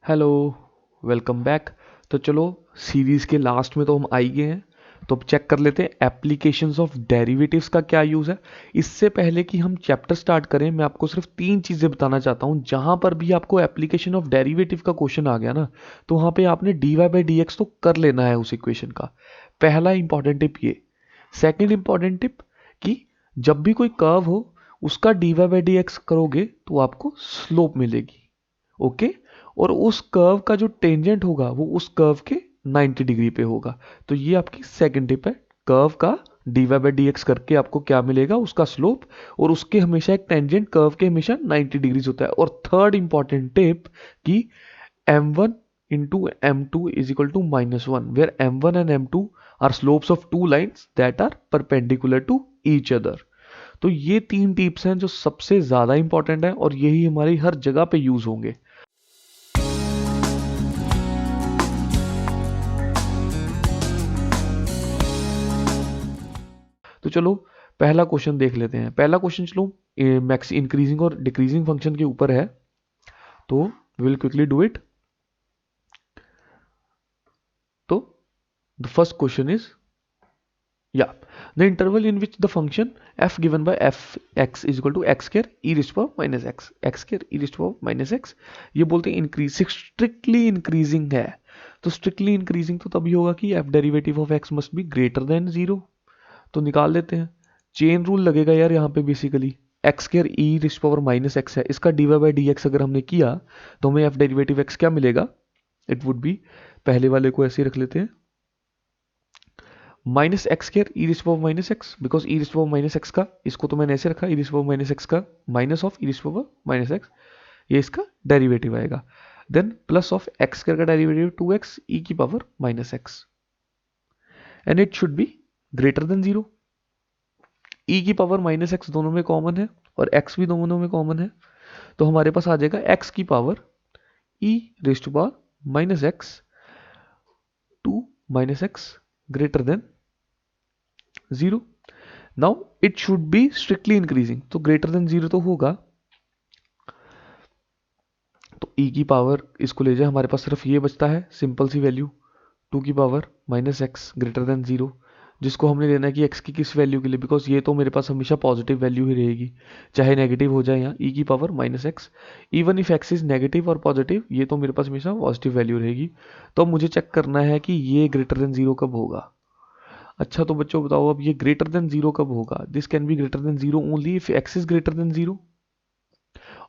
Hello, welcome back. तो चलो, series के लास्ट में तो हम आ ही गए हैं। तो अब चेक कर लेते हैं एप्लीकेशंस ऑफ डेरिवेटिव्स का क्या यूज़ है। इससे पहले कि हम चैप्टर स्टार्ट करें, मैं आपको सिर्फ 3 चीज़ें बताना चाहता हूँ। जहाँ पर भी आपको एप्लीकेशन ऑफ डेरिवेटिव का क्वेश्चन आ गया ना, तो वहाँ पे आपने d y by d x तो कर लेना है उस इक्वेशन का। पहला इंपॉर्टेंट टिप ये। सेकेंड इंपॉर्टेंट टिप कि जब भी कोई कर्व हो, उसका d y by d x करोगे तो आपको स्लोप मिलेगी। ओके। और उस कर्व का जो टेंजेंट होगा वो उस कर्व के 90 डिग्री पे होगा। तो ये आपकी सेकंड टिप है। कर्व का d y by d x करके आपको क्या मिलेगा, उसका स्लोप। और उसके हमेशा एक टेंजेंट कर्व के हमेशा 90 डिग्रीज होता है। और थर्ड इंपॉर्टेंट टिप कि m1 into m2 is equal to -1, where m1 and m2 are slopes of two lines that are perpendicular to each other। तो ये 3 टिप्स हैं जो सबसे ज्यादा इंपॉर्टेंट है और यही हमारी हर जगह पे यूज होंगे। तो चलो, पहला क्वेश्चन देख लेते हैं। पहला क्वेश्चन चलो मैक्स इंक्रीजिंग और डिक्रीजिंग फंक्शन के ऊपर है, तो विल क्विकली डू इट। तो द फर्स्ट क्वेश्चन इज, या the interval in which the function f given by f x is equal to x square e raised to power minus x square e raised to power minus x। ये बोलते हैं increase, strictly increasing है। तो strictly increasing तो तभी होगा कि f derivative of x must be greater than 0। तो निकाल देते हैं। चेन रूल लगेगा यार यहाँ पे। Basically x square e raised power minus x है, इसका d y by d x अगर हमने किया तो हमें एफ डेरिवेटिव एक्स क्या मिलेगा। इट वुड बी, पहले वाले को ऐसे ही रख लेते हैं, minus x square e raised power minus x, because e raised power minus x का, इसको तो मैंने ऐसे रखा, e raised power minus x का minus of e raised power minus x, ये इसका डेरिवेटिव आएगा। Then plus of x square का डेरिवेटिव 2x ई की power minus x, and it should be greater than 0। E की power minus x दोनों में common है और एक्स भी दोनों में कॉमन है। तो हमारे पास आ जाएगा एक्स की power e raised to power minus x 2 minus x greater than 0। Now it should be strictly increasing, तो ग्रेटर देन 0 तो होगा। तो ई की पावर इसको ले जाए, हमारे पास सिर्फ ये बचता है सिंपल सी वैल्यू 2 की power minus x greater than 0, जिसको हमने लेना है कि x की किस वैल्यू के लिए, बिकॉज ये तो मेरे पास हमेशा पॉजिटिव वैल्यू ही रहेगी, चाहे नेगेटिव हो जाए यहाँ e की power minus x. Even if x is negative और पॉजिटिव, ये तो मेरे पास हमेशा पॉजिटिव वैल्यू रहेगी। तो अब मुझे चेक करना है कि ये ग्रेटर देन 0 कब होगा। अच्छा तो बच्चों बताओ, अब ये ग्रेटर देन 0 कब होगा। This can be greater than 0 only if x is greater than 0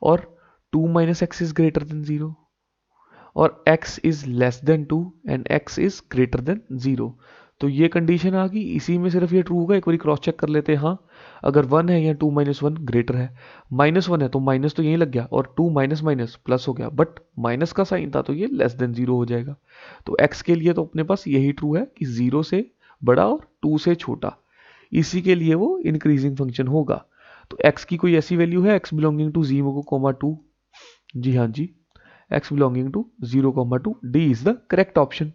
और 2 minus x is greater than 0 और x is less than 2 and x is greater than 0। तो ये कंडीशन आ गई, इसी में सिर्फ ये ट्रू होगा। एक बार क्रॉस चेक कर लेते हैं। हाँ, अगर 1 है या 2 माइनस वन ग्रेटर है, -1 है तो माइनस तो यहीं लग गया और 2 माइनस माइनस प्लस हो गया, बट माइनस का साइन था तो ये लेस देन 0 हो जाएगा। तो x के लिए तो अपने पास यही ट्रू है कि 0 से बड़ा और 2 से छोटा, इसी के लिए वो इंक्रीजिंग फंक्शन होगा। तो x की कोई ऐसी वैल्यू है x बिलोंगिंग टू 0, 2। जी हाँ जी, x belonging to 0, 2, D is the correct option.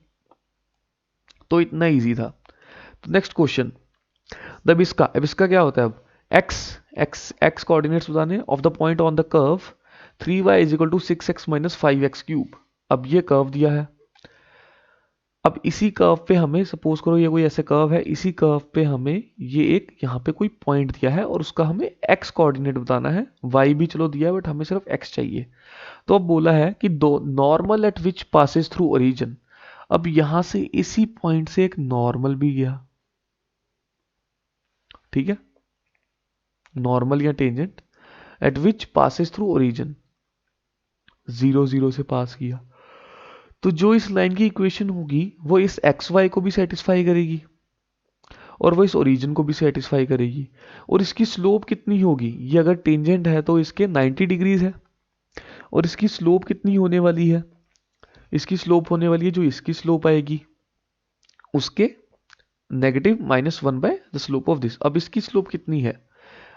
तो इतना इजी था। तो नेक्स्ट क्वेश्चन, अब इसका क्या होता है। अब x कोऑर्डिनेट्स बताने of the point on the curve 3y is equal to 6x minus 5x cube. अब ये कर्व दिया है। अब इसी कर्व पे हमें, सपोज करो ये कोई ऐसे कर्व है, इसी कर्व पे हमें ये एक यहाँ पे कोई पॉइंट दिया है और उसका हमें x कोऑर्डिनेट बताना है। y भी चलो दिया है बट हमें सिर्फ x चाहिए। तो अब बोला है कि दो normal at which passes through origin. अब यहां से इसी पॉइंट से एक नॉर्मल भी गया, ठीक है, नॉर्मल या tangent at which passes through origin, 0, 0 से पास किया। तो जो इस लाइन की इक्वेशन होगी वो इस एक्स वाई को भी सेटिस्फाई करेगी और वो इस ओरिजिन को भी सेटिस्फाई करेगी। और इसकी स्लोप कितनी होगी, ये अगर टेंजेंट है तो इसके 90 डिग्रीज है और इसकी स्लोप कितनी होने वाली है, इसकी स्लोप होने वाली है जो इसकी स्लोप आएगी उसके negative -1 by the slope of this. अब इसकी स्लोप कितनी है,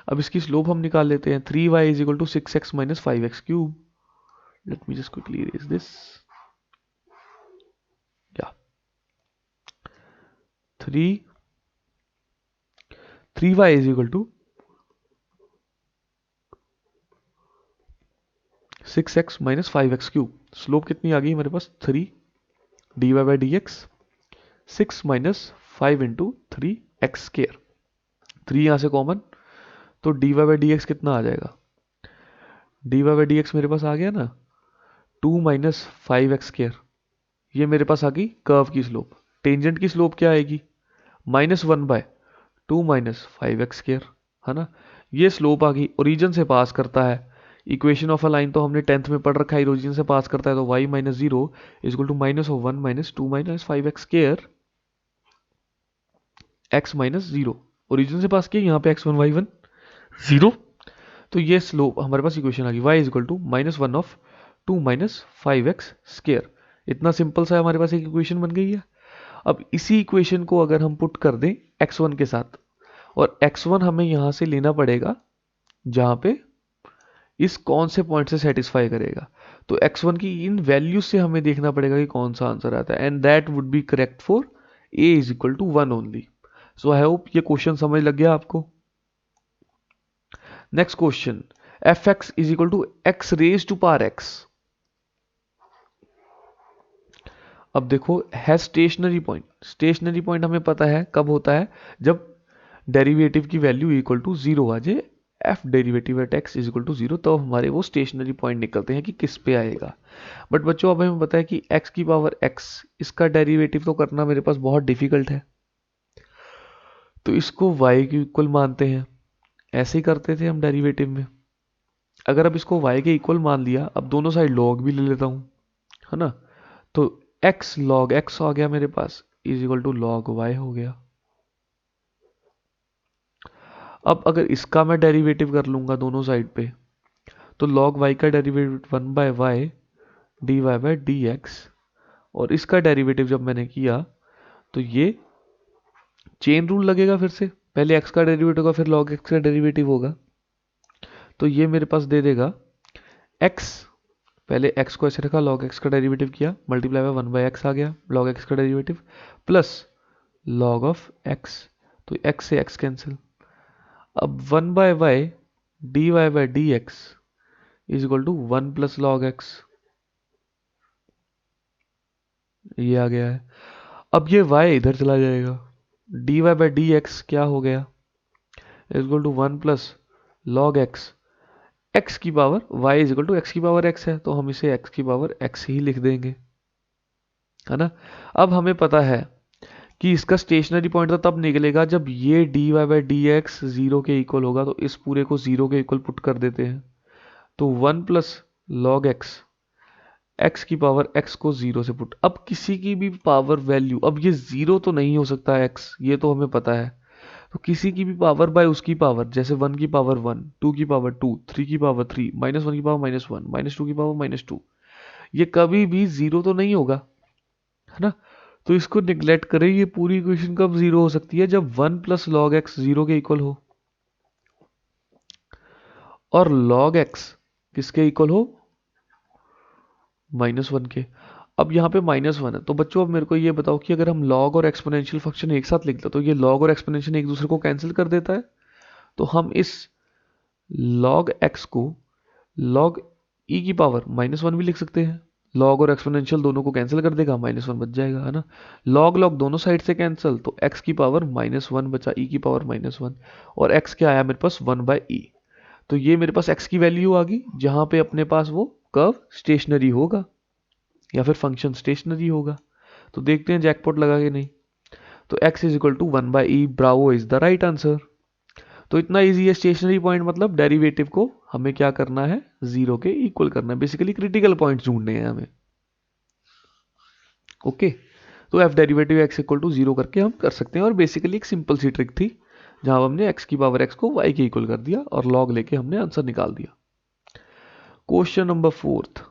अब इसकी स्लोप हम निकाल लेते हैं। 3y is equal to 6x minus 5x cube. Let me just quickly erase this. या 3y is equal to 6x minus 5x cube. Slope कितनी आ गई हमारे पास 3 dy by d x 6 minus 5 into 3x²। 3 यहाँ से कॉमन, तो dy by d x कितना आ जाएगा, dy बाई डी एक्स मेरे पास आ गया ना 2 माइनस 5x²। ये मेरे पास आ गई कर्व की स्लोप। टेंजेंट की स्लोप क्या आएगी, -1/2 माइनस 5x², है ना। ये स्लोप आ गई, ओरिजिन से पास करता है। इक्वेशन ऑफ अ लाइन तो हमने 10th में पढ़ रखा है, ओरिजिन से पास करता है, तो y minus 0 is equal to -1 minus 2 minus 5x², x minus 0। Origin से पास किया, यहाँ पे x1 y1 0, तो ये स्लोप हमारे पास इक्वेशन आ गई y is equal to -1 of 2 minus 5x²। इतना सिंपल सा हमारे पास एक इक्वेशन बन गई है। अब इसी इक्वेशन को अगर हम पुट कर दें x1 के साथ, और x1 हमें यहां से लेना पड़ेगा जहां पे इस कौन से पॉइंट से सेटिस्फाई करेगा, तो x1 की इन वैल्यूज से हमें देखना पड़ेगा कि कौन सा आंसर आता है, and that would be correct for a is equal to 1 only. So I hope ये क्वेश्चन समझ लग गया आपको। Next question, fx is equal to x raise to power x। अब देखो है स्टेशनरी पॉइंट, स्टेशनरी पॉइंट हमें पता है कब होता है, जब डेरिवेटिव की वैल्यू इक्वल टू 0 आ जाए, f derivative at x is equal to 0, तो हमारे वो स्टेशनरी पॉइंट निकलते हैं कि किस पे आएगा। बट बच्चों अब हमें पता है कि x की पावर x, इसका डेरिवेटिव तो करना मेरे पास बहुत डिफिकल्ट है, तो इसको y के इक्वल मानते हैं। ऐसे ही करते थे हम डेरिवेटिव में। अगर अब इसको y के इक्वल मान लिया, अब दोनों साइड log भी ले लेता हूं, है ना, तो x log x आ गया मेरे पास is equal to log y हो गया। अब अगर इसका मैं डेरिवेटिव कर लूंगा दोनों साइड पे, तो log y का derivative 1/y dy by d x, और इसका डेरिवेटिव जब मैंने किया तो ये चेन रूल लगेगा फिर से, पहले x का डेरिवेटिव होगा फिर log x का डेरिवेटिव होगा, तो ये मेरे पास दे देगा x, पहले x को ऐसे रखा, log x का डेरिवेटिव किया, मल्टीप्लाई बाय 1/x आ गया log x का derivative, plus log of x, तो x से x कैंसिल। अब 1/y dy by d x is equal to 1 plus log x, ये आ गया है। अब ये y इधर चला जाएगा, dy बाई डी एक्स क्या हो गया, is equal to 1 plus log x, x की power y is equal to x की पावर x है, तो हम इसे x की पावर x ही लिख देंगे, है ना। अब हमें पता है कि इसका स्टेशनरी पॉइंट तो तब निकलेगा जब ये dy बाई डी एक्स 0 के इक्वल होगा, तो इस पूरे को 0 के इक्वल पुट कर देते हैं, तो 1 प्लस लॉग एक्स, x की पावर x को 0 से पुट। अब किसी की भी पावर वैल्यू, अब ये 0 तो नहीं हो सकता x, ये तो हमें पता है, तो किसी की भी पावर बाय उसकी पावर, जैसे 1 की पावर 1, 2 की पावर 2, 3 की पावर 3, -1 की पावर -1, -2 की पावर -2, ये कभी भी 0 तो नहीं होगा, है ना। तो इसको निगलेक्ट करें, ये पूरी इक्वेशन कब 0 हो सकती है, जब 1 प्लस लॉग एक्स 0 के इक्वल हो, और लॉग एक्स किसके इक्वल हो, -1 के। अब यहाँ पे -1 है, तो बच्चों अब मेरे को ये बताओ कि अगर हम लॉग और एक्सपोनेंशियल फंक्शन एक साथ लिखते तो ये लॉग और एक्सपोनेंशियल एक दूसरे को कैंसिल कर देता है, तो हम इस लॉग एक्स को लॉग ई की पावर -1 भी लिख सकते हैं। लॉग और एक्सपोनेंशियल दोनों को कैंसिल कर देगा, -1 बच जाएगा, है ना। लॉग लॉग दोनों साइड से कैंसिल, तो x की पावर -1 बचा, e की पावर -1, और x क्या आया मेरे पास 1/e। तो ये मेरे पास x की वैल्यू आ गई, जहां पे अपने पास वो कर्व स्टेशनरी होगा या फिर फंक्शन स्टेशनरी होगा। तो देखते हैं जैकपॉट लगा कि नहीं। तो x is equal to 1/e, bravo is the right answer. तो इतना इजी है, स्टेशनरी पॉइंट मतलब डेरिवेटिव को हमें क्या करना है, 0 के इक्वल करना है, बेसिकली क्रिटिकल पॉइंट ढूंढने हैं हमें। ओके, तो f derivative x equal to 0 करके हम कर सकते हैं, और बेसिकली एक सिंपल सी ट्रिक थी जहां हमने x की पावर x को y के इक्वल कर दिया और लॉग लेके हमने आंसर निकाल दिया। क्वेश्चन नंबर 4,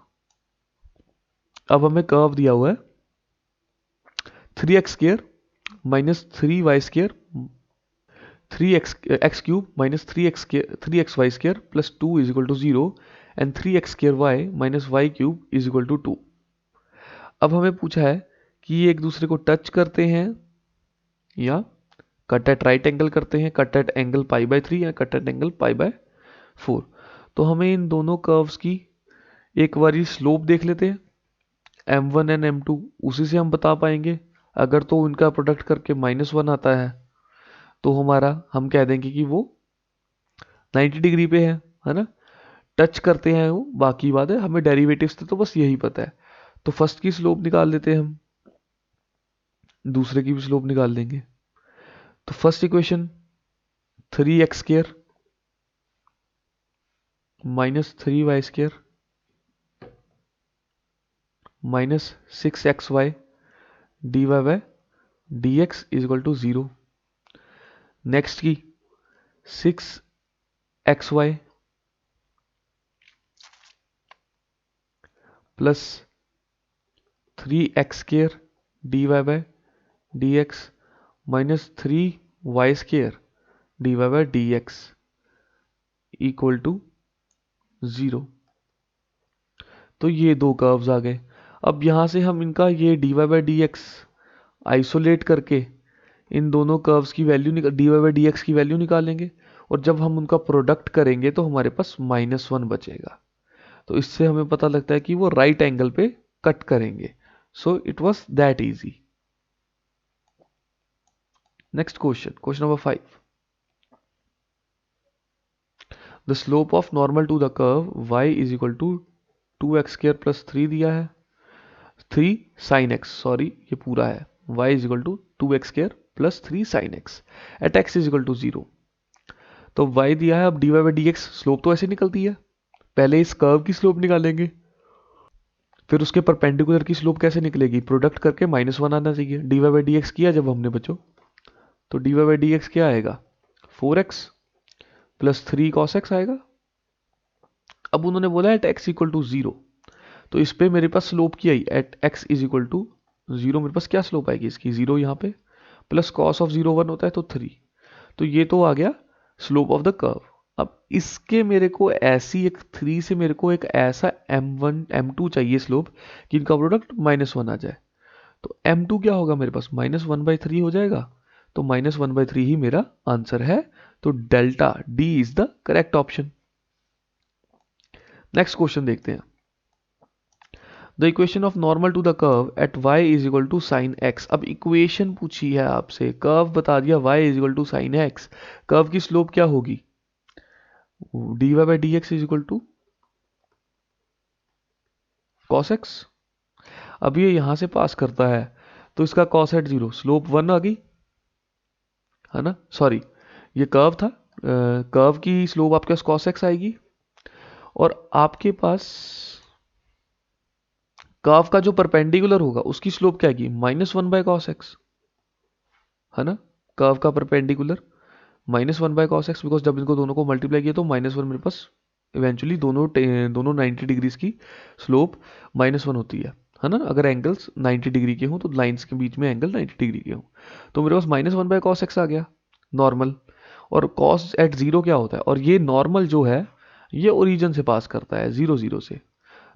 अब हमें कर्व दिया हुआ है 3x² minus 3y² 3x³ minus 3xy² plus 2 is equal to 0 and 3x² minus y³ is equal to 2। अब हमें पूछा है कि ये एक दूसरे को टच करते हैं या कट एट राइट एंगल करते हैं, कट एट एंगल π/3 या कट एट एंगल π/4। तो हमें इन दोनों कर्व्स की एक बारी स्लोप देख लेते हैं। m1 एंड m2 उसी से हम बता पाएंगे। अगर तो उनका प्रोडक्ट करके -1 आता है तो हम कह देंगे कि वो 90 डिग्री पे है ना। टच करते हैं वो बाकी बात है, हमें डेरिवेटिव्स से तो बस यही पता है। तो फर्स्ट की स्लोप निकाल लेते हैं हम, दूसरे की भी स्लोप निकाल लेंगे। तो first equation 3x² -3y² -6xy dy/dx equal to 0। Next की 6xy plus 3x² dy/dx -3y² dy/dx equal to 0। तो ये दो कर्व्स आ गए। अब यहाँ से हम इनका ये dy/dx आइसोलेट करके इन दोनों कर्व्स की वैल्यू dy/dx की वैल्यू निकालेंगे, और जब हम उनका प्रोडक्ट करेंगे तो हमारे पास -1 बचेगा। तो इससे हमें पता लगता है कि वो राइट एंगल पे कट करेंगे। So it was that easy. Next question number 5। The slope of normal to the curve y is equal to 2x² plus 3 दिया है, 3 sin x, सॉरी ये पूरा है, y is equal to 2x² plus 3 sin x at x is equal to 0। तो y दिया है, अब dy/dx slope तो ऐसे निकलती है, पहले इस कर्व की स्लोप निकालेंगे, फिर उसके परपेंडिकुलर की स्लोप कैसे निकलेगी, प्रोडक्ट करके -1 आना चाहिए। dy/dx किया जब हमने बच्चों, तो dy/dx क्या आएगा, 4x प्लस 3 cos x आएगा। अब उन्होंने बोला एट x इक्वल टू 0, तो इस पे मेरे पास स्लोप की आई at x is equal to 0, मेरे पास क्या स्लोप आएगी इसकी, 0 यहाँ पे, प्लस cos ऑफ 0 1 होता है तो 3। तो ये तो आ गया स्लोप ऑफ द कर्व। अब इसके मेरे को ऐसी एक 3 से मेरे को एक ऐसा m1 m2 चाहिए स्लोप कि इनका प्रोडक्ट -1 आ जाए। तो m2 क्या होगा मेरे पास, -1/3 हो जाएगा। तो -1/3 ही मेरा आंसर है। तो delta D is the correct option. Next question देखते हैं। The equation of normal to the curve at y is equal to sine x। अब इक्वेशन पूछी है आपसे, कर्व बता दिया y is equal to sine x, curve की slope क्या होगी, dy/dx is equal to cos x। अब ये यहां से पास करता है तो इसका cos एट 0, स्लोप 1 आ गई है ना, सॉरी ये कर्व था, कर्व की स्लोप आपके पास cos x आएगी, और आपके पास कर्व का जो परपेंडिकुलर होगा उसकी स्लोप क्या आएगी, -1/cos x है ना। कर्व का परपेंडिकुलर -1/cos x, बिकॉज जब इनको दोनों को मल्टीप्लाई किया तो -1 मेरे पास इवेंचुअली दोनों 90 डिग्रीज की स्लोप -1 होती है ना। अगर एंगल्स 90 डिग्री के हों तो लाइंस के बीच में एंगल 90 डिग्री के हों, तो मेरे पास -1/cos x आ गया नॉर्मल। और cos एट 0 क्या होता है, और ये नॉर्मल जो है ये ओरिजिन से पास करता है 0 0 से,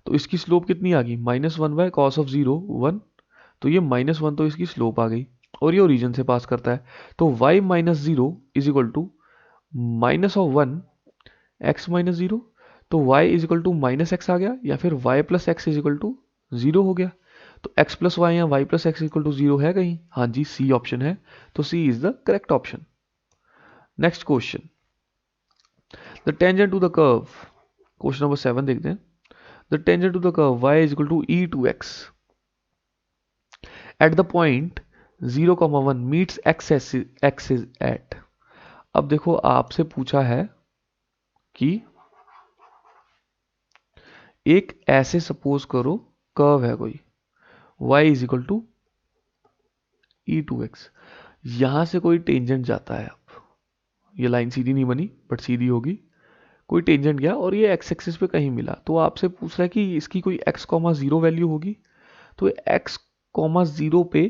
तो इसकी स्लोप कितनी आ गई, -1/cos ऑफ 0 1। तो ये -1 तो इसकी स्लोप आ गई, और ये ओरिजिन से पास करता है। तो y - 0 is equal to -1 x - 0। तो y is equal to -x आ गया, या फिर y plus x is equal to 0 हो गया। तो x प्लस वाई या y plus x equal to 0 है कहीं, हाँ जी सी ऑप्शन है। तो C is the correct option. Next question, the tangent to the curve, question number 7 देखते हैं। The tangent to the curve y is equal to e/x at the point 0,1 meets axis at. अब देखो आपसे पूछा है कि एक ऐसे सपोज करो कर्व है कोई, y is equal to e/x, यहां से कोई टेंजेंट जाता है। अब ये लाइन सीधी नहीं बनी बट सीधी होगी, कोई टेंजेंट गया और ये एक्स एक्सिस पे कहीं मिला, तो आपसे पूछ रहा है कि इसकी कोई x,0 वैल्यू होगी। तो x,0 पे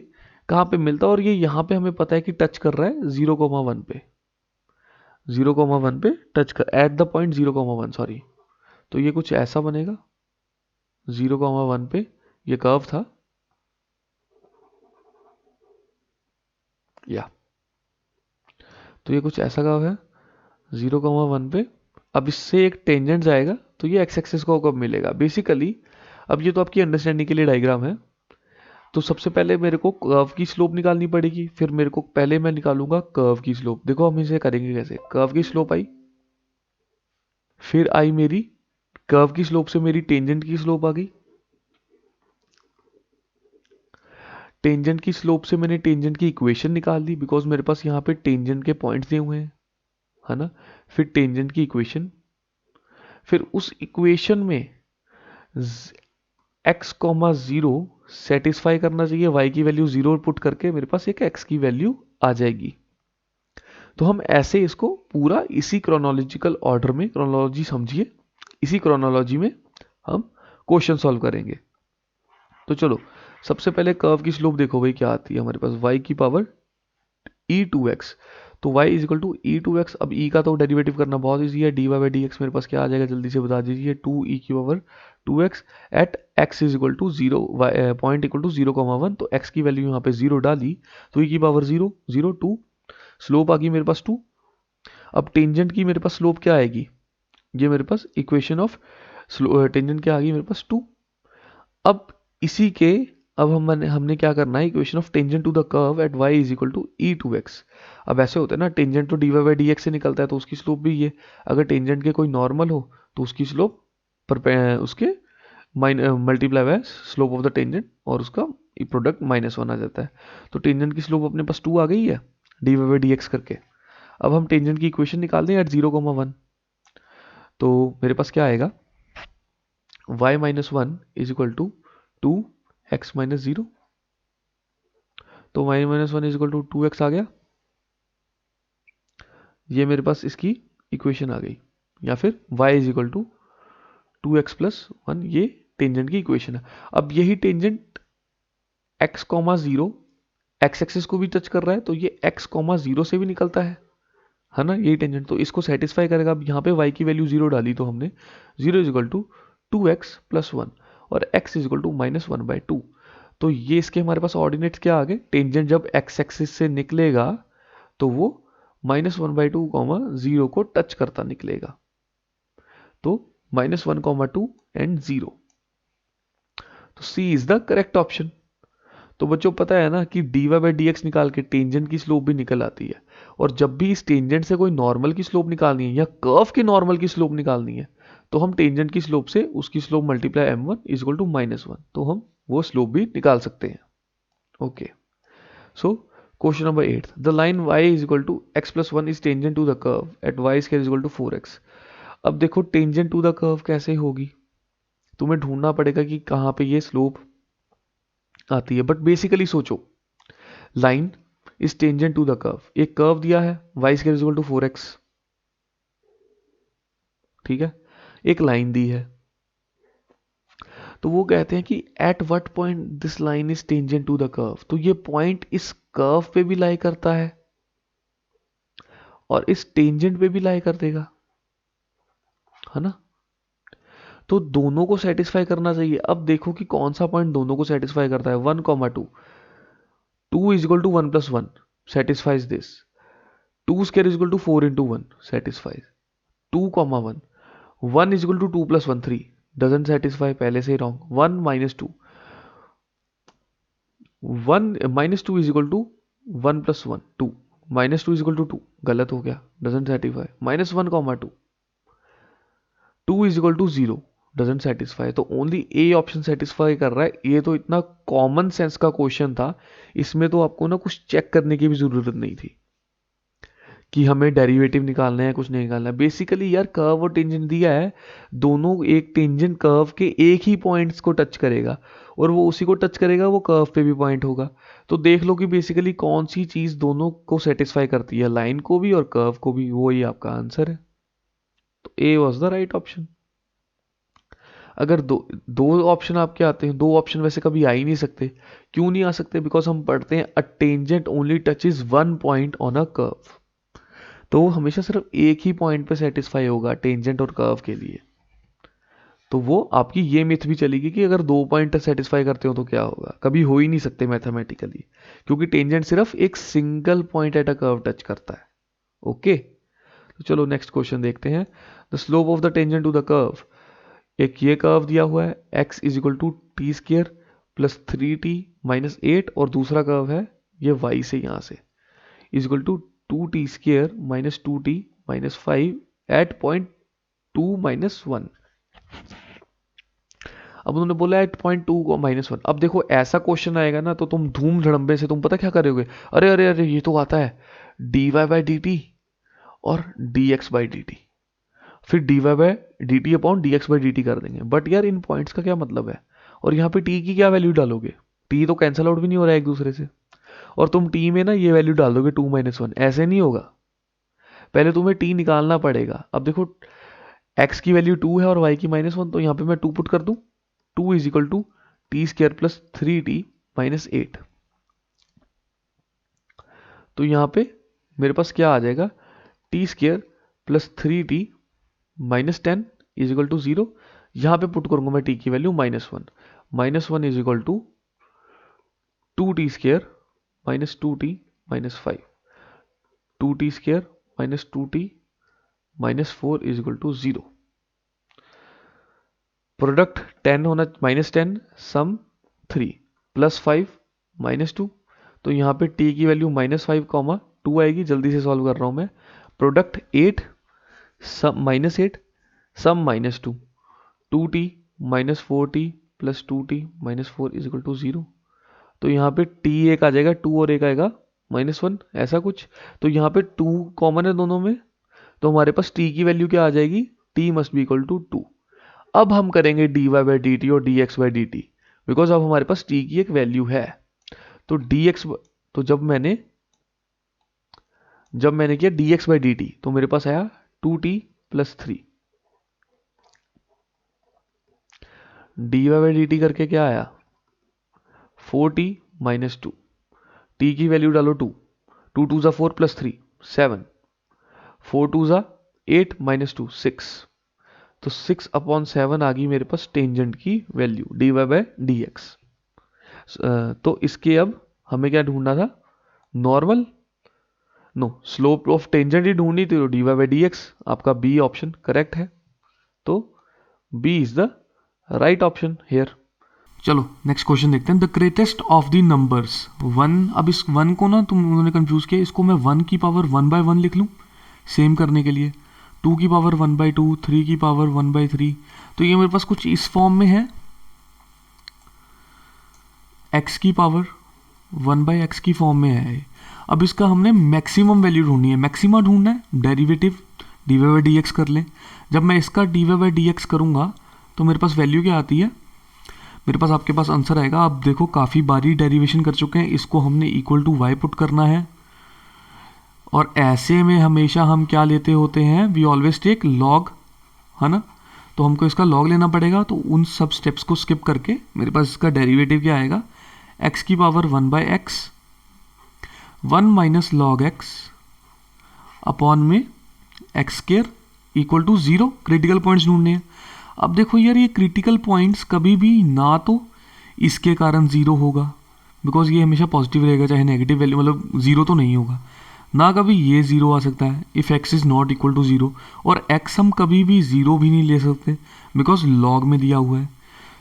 कहाँ पे मिलता है, और ये यहाँ पे हमें पता है कि टच कर रहा है 0,1 पे, 0,1 पे टच कर एट द पॉइंट 0,1 सॉरी। तो ये कुछ ऐसा बनेगा, 0,1 पे ये कर्व था या, तो ये कुछ ऐसा कर्व है 0,1 पे। अब इससे एक टेंजेंट जाएगा तो ये एक्स एक्सिस को कब मिलेगा, बेसिकली अब ये तो आपकी अंडरस्टैंडिंग के लिए डायग्राम है। तो सबसे पहले मेरे को कर्व की स्लोप निकालनी पड़ेगी, फिर मेरे को पहले मैं निकालूंगा कर्व की स्लोप। देखो हम इसे करेंगे कैसे, कर्व की स्लोप आई, फिर आई मेरी कर्व की स्लोप से मेरी टेंजेंट की स्लोप आ गई, टेंजेंट की स्लोप से मैंने टेंजेंट की इक्वेशन निकाल दी, बिकॉज मेरे पास यहाँ पे टेंजेंट के पॉइंट्स दिए हुए हैं, है ना। फिर टेंजेंट की इक्वेशन, फिर उस इक्वेशन में x कॉमा जीरो सेटिस्फाई करना चाहिए, y की वैल्यू जीरो पुट करके मेरे पास एक x की वैल्यू आ जाएगी। तो हम ऐसे इसको पूरा इसी क्रोनोलॉजिकल ऑर्डर में, क्रोनोलॉजी समझिए, इसी क्रोनोलॉजी में हम क्वेश्चन सॉल्व करेंगे। तो चलो सबसे पहले कर्व की स्लोप देखो भाई क्या आती है हमारे पास, y की पावर e2x, तो y is equal to e2x। अब e का तो डेरिवेटिव करना बहुत ईजी है, dy बाई dx मेरे पास क्या आ जाएगा जल्दी से बता दीजिए, 2e की power 2x at x is equal to zero, point equal to 0,1, तो x की वैल्यू यहाँ पे 0 डाली तो e की पावर 0 0 2, स्लोप आ गई मेरे पास 2। अब टेंजेंट की मेरे पास स्लोप क्या आएगी, ये मेरे पास इक्वेशन ऑफ टेंजेंट क्या आ गई मेरे पास 2। अब इसी के अब हमने क्या करना है, equation of tangent to the curve at y is equal to e2x। अब ऐसे होता है ना, टेंजेंट तो dy बाई dx से निकलता है, तो उसकी स्लोप भी ये, अगर टेंजेंट के कोई नॉर्मल हो तो उसकी स्लोप उसके multiply by slope of the tangent और उसका प्रोडक्ट -1 आ जाता है। तो टेंजेंट की स्लोप अपने पास 2 आ गई है dy बाई dx करके। अब हम टेंजेंट की इक्वेशन निकाल दें एट 0,1, तो मेरे पास क्या आएगा, y minus 1 is equal to 2x minus 0, तो y minus 1 is equal to 2x आ गया, ये मेरे पास इसकी इक्वेशन आ गई, या फिर y is equal to 2x plus 1, ये टेंजेंट की इक्वेशन है। अब यही tangent x comma 0 x axis को भी टच कर रहा है, तो ये x कॉमा 0 से भी निकलता है ना, यही टेंजेंट, तो इसको सेटिस्फाई करेगा। अब यहाँ पे y की वैल्यू 0 डाली तो हमने 0 is equal to 2x plus 1 और x इज इक्वल टू -1/2, तो ये इसके हमारे पास ऑर्डिनेट्स क्या आ गए, टेंजेंट जब x एक्सिस से निकलेगा तो वो -1/2 0 को टच करता निकलेगा, तो -1, 2 एंड 0, तो C is the correct option. तो बच्चों पता है ना कि dy बाई dx निकाल के टेंजेंट की स्लोप भी निकल आती है, और जब भी इस टेंजेंट से कोई नॉर्मल की स्लोप निकालनी है या कर्व के नॉर्मल की स्लोप निकालनी है, तो हम टेंजेंट की स्लोप से उसकी slope multiply m1 is equal to -1, तो हम वो स्लोप भी निकाल सकते हैं। Okay, so question number 8, the line y is equal to x plus 1 is tangent to the curve at y square is equal to 4x। अब देखो tangent to the curve कैसे होगी, तुम्हें ढूंढना पड़ेगा कि कहाँ पे ये स्लोप आती है, बट बेसिकली सोचो, line is tangent to the curve, एक कर्व दिया है y square is equal to 4x, ठीक है, एक लाइन दी है, तो वो कहते हैं कि at what point this line is tangent to the curve, तो ये पॉइंट इस कर्व पे भी लाई करता है और इस टेंजेंट पे भी लाई कर देगा, है ना, तो दोनों को सेटिस्फाई करना चाहिए। अब देखो कि कौन सा पॉइंट दोनों को सेटिस्फाई करता है, 1,2, 2 is equal to 1 plus 1 satisfies this, 2 square is equal to 4 into 1 satisfies, 2,1, 1 is equal to 2 plus 1 3 doesn't satisfy, पहले से ही wrong, 1 minus 2, 1 -2 is equal to 1 plus 1 2, -2 is equal to 2 गलत हो गया, doesn't satisfy, -1, 2 is equal to 0 doesn't satisfy, तो only A option satisfy कर रहा है। ये तो इतना कॉमन सेंस का क्वेश्चन था, इसमें तो आपको ना कुछ चेक करने की भी जरूरत नहीं थी कि हमें डेरिवेटिव निकालना है, कुछ नहीं निकालना है। बेसिकली यार कर्व और टेंजेंट दिया है, दोनों एक टेंजेंट कर्व के एक ही पॉइंट्स को टच करेगा और वो उसी को टच करेगा, वो कर्व पे भी पॉइंट होगा, तो देख लो कि बेसिकली कौन सी चीज़ दोनों को सेटिस्फाई करती है, लाइन को भी और कर्व को भी, वो ही आपका आंसर है, तो ए वॉज द राइट ऑप्शन। अगर दो दो ऑप्शन आपके आते हैं, दो ऑप्शन वैसे कभी आ ही नहीं सकते, क्यों नहीं आ सकते, बिकॉज हम पढ़ते हैं a tangent only touches one point on a curve, तो वो हमेशा सिर्फ एक ही पॉइंट पे सेटिस्फाई होगा टेंजेंट और कर्व के लिए, तो वो आपकी ये मिथ भी चलेगी कि अगर दो पॉइंट सेटिस्फाई करते हो तो क्या होगा, कभी हो ही नहीं सकते मैथमेटिकली, क्योंकि टेंजेंट सिर्फ एक single point at a curve touch करता है। ओके, तो चलो नेक्स्ट क्वेश्चन देखते हैं, the slope of the tangent to the curve एक ये कर्व दिया हुआ है x is equal to t square plus 3t minus 8, और दूसरा कर्व है ये y से यहाँ से is equal to 2t square minus 2t minus 5 at point 2 minus 1। अब उन्होंने बोला एट पॉइंट 2 को माइनस 1। अब देखो ऐसा क्वेश्चन आएगा ना तो तुम धूम धड़म्बे से तुम पता क्या करोगे, अरे अरे अरे ये तो आता है dy बाई डी टी और dx बाई डी टी, फिर dy by d T upon dx by d T कर देंगे। बट यार इन पॉइंट्स का क्या मतलब है, और यहाँ पे t की क्या वैल्यू डालोगे, t तो कैंसिल आउट भी नहीं हो रहा है एक दूसरे से, और तुम t में ना ये वैल्यू डाल दोगे 2 माइनस 1, ऐसे नहीं होगा, पहले तुम्हें t निकालना पड़ेगा। अब देखो x की वैल्यू 2 है और y की माइनस 1, तो यहाँ पे मैं 2 पुट कर दूं, 2 is equal to t square plus 3t minus 8। तो यहाँ पे मेरे पास क्या आ जाएगा, t square plus 3t minus 10 is equal to 0। यहाँ पे पुट करूंगा मैं t की value minus one is equal to 2t square minus 2t minus 5, 2t square minus 2t minus 4 is equal to 0। Product 10 होना माइनस 10 सम 3 plus 5 minus 2, तो यहाँ पे t की वैल्यू माइनस 5 कॉमा 2 आएगी, जल्दी से सॉल्व कर रहा हूँ मैं। Product 8 sum minus 8 sum minus 2, 2t minus 4t plus 2t minus 4 is equal to 0। तो यहाँ पे t एक आ जाएगा 2 और एक आएगा माइनस 1, ऐसा कुछ। तो यहाँ पे 2 कॉमन है दोनों में, तो हमारे पास t की वैल्यू क्या आ जाएगी, t must be equal to 2। अब हम करेंगे dy बाई डी टी और dx by d t, because अब हमारे पास t की एक वैल्यू है। तो dx, तो जब मैंने किया dx बाई डी टी, तो मेरे पास आया 2t plus 3, dy by d T करके क्या आया 4t माइनस 2, t की वैल्यू डालो 2, 2 2 ज़ा 4 प्लस 3 7, 4 2 ज़ा 8 माइनस 2 6, तो 6 अपॉन 7 आ गई मेरे पास टेंजेंट की value dy by d x. तो इसके अब हमें क्या ढूंढना था, normal, no slope of tangent ही ढूंढनी थी, तो dy बाई डी एक्स आपका बी ऑप्शन करेक्ट है, तो B is the right option here. चलो नेक्स्ट क्वेश्चन देखते हैं। The greatest of the numbers 1, अब इस 1 को ना उन्होंने कंफ्यूज किया, इसको मैं 1 की पावर 1 बाय 1 लिख लूँ सेम करने के लिए, 2 की पावर 1 बाई 2, 3 की पावर 1 बाई 3, तो ये मेरे पास कुछ इस फॉर्म में है, x की पावर 1 बाई एक्स की फॉर्म में है। अब इसका हमने मैक्सिमम वैल्यू ढूंढनी है, मैक्सिमा ढूंढना है, derivative d y by d x कर लें। जब मैं इसका d y by d x करूँगा तो मेरे पास वैल्यू क्या आती है, मेरे पास आपके पास आंसर आएगा। आप देखो काफ़ी बारी डेरिवेशन कर चुके हैं, इसको हमने इक्वल टू वाई पुट करना है, और ऐसे में हमेशा हम क्या लेते होते हैं, वी ऑलवेज टेक लॉग, है ना, तो हमको इसका लॉग लेना पड़ेगा। तो उन सब स्टेप्स को स्किप करके मेरे पास इसका डेरिवेटिव क्या आएगा, x की power 1 by x 1 minus log x upon में x square equal to 0। Critical points ढूंढने हैं। अब देखो यार ये क्रिटिकल पॉइंट्स कभी भी ना तो इसके कारण 0 होगा, बिकॉज ये हमेशा पॉजिटिव रहेगा, चाहे नेगेटिव वैल्यू, मतलब 0 तो नहीं होगा ना, कभी ये 0 आ सकता है if x is not equal to 0, और x हम कभी भी 0 भी नहीं ले सकते बिकॉज लॉग में दिया हुआ है।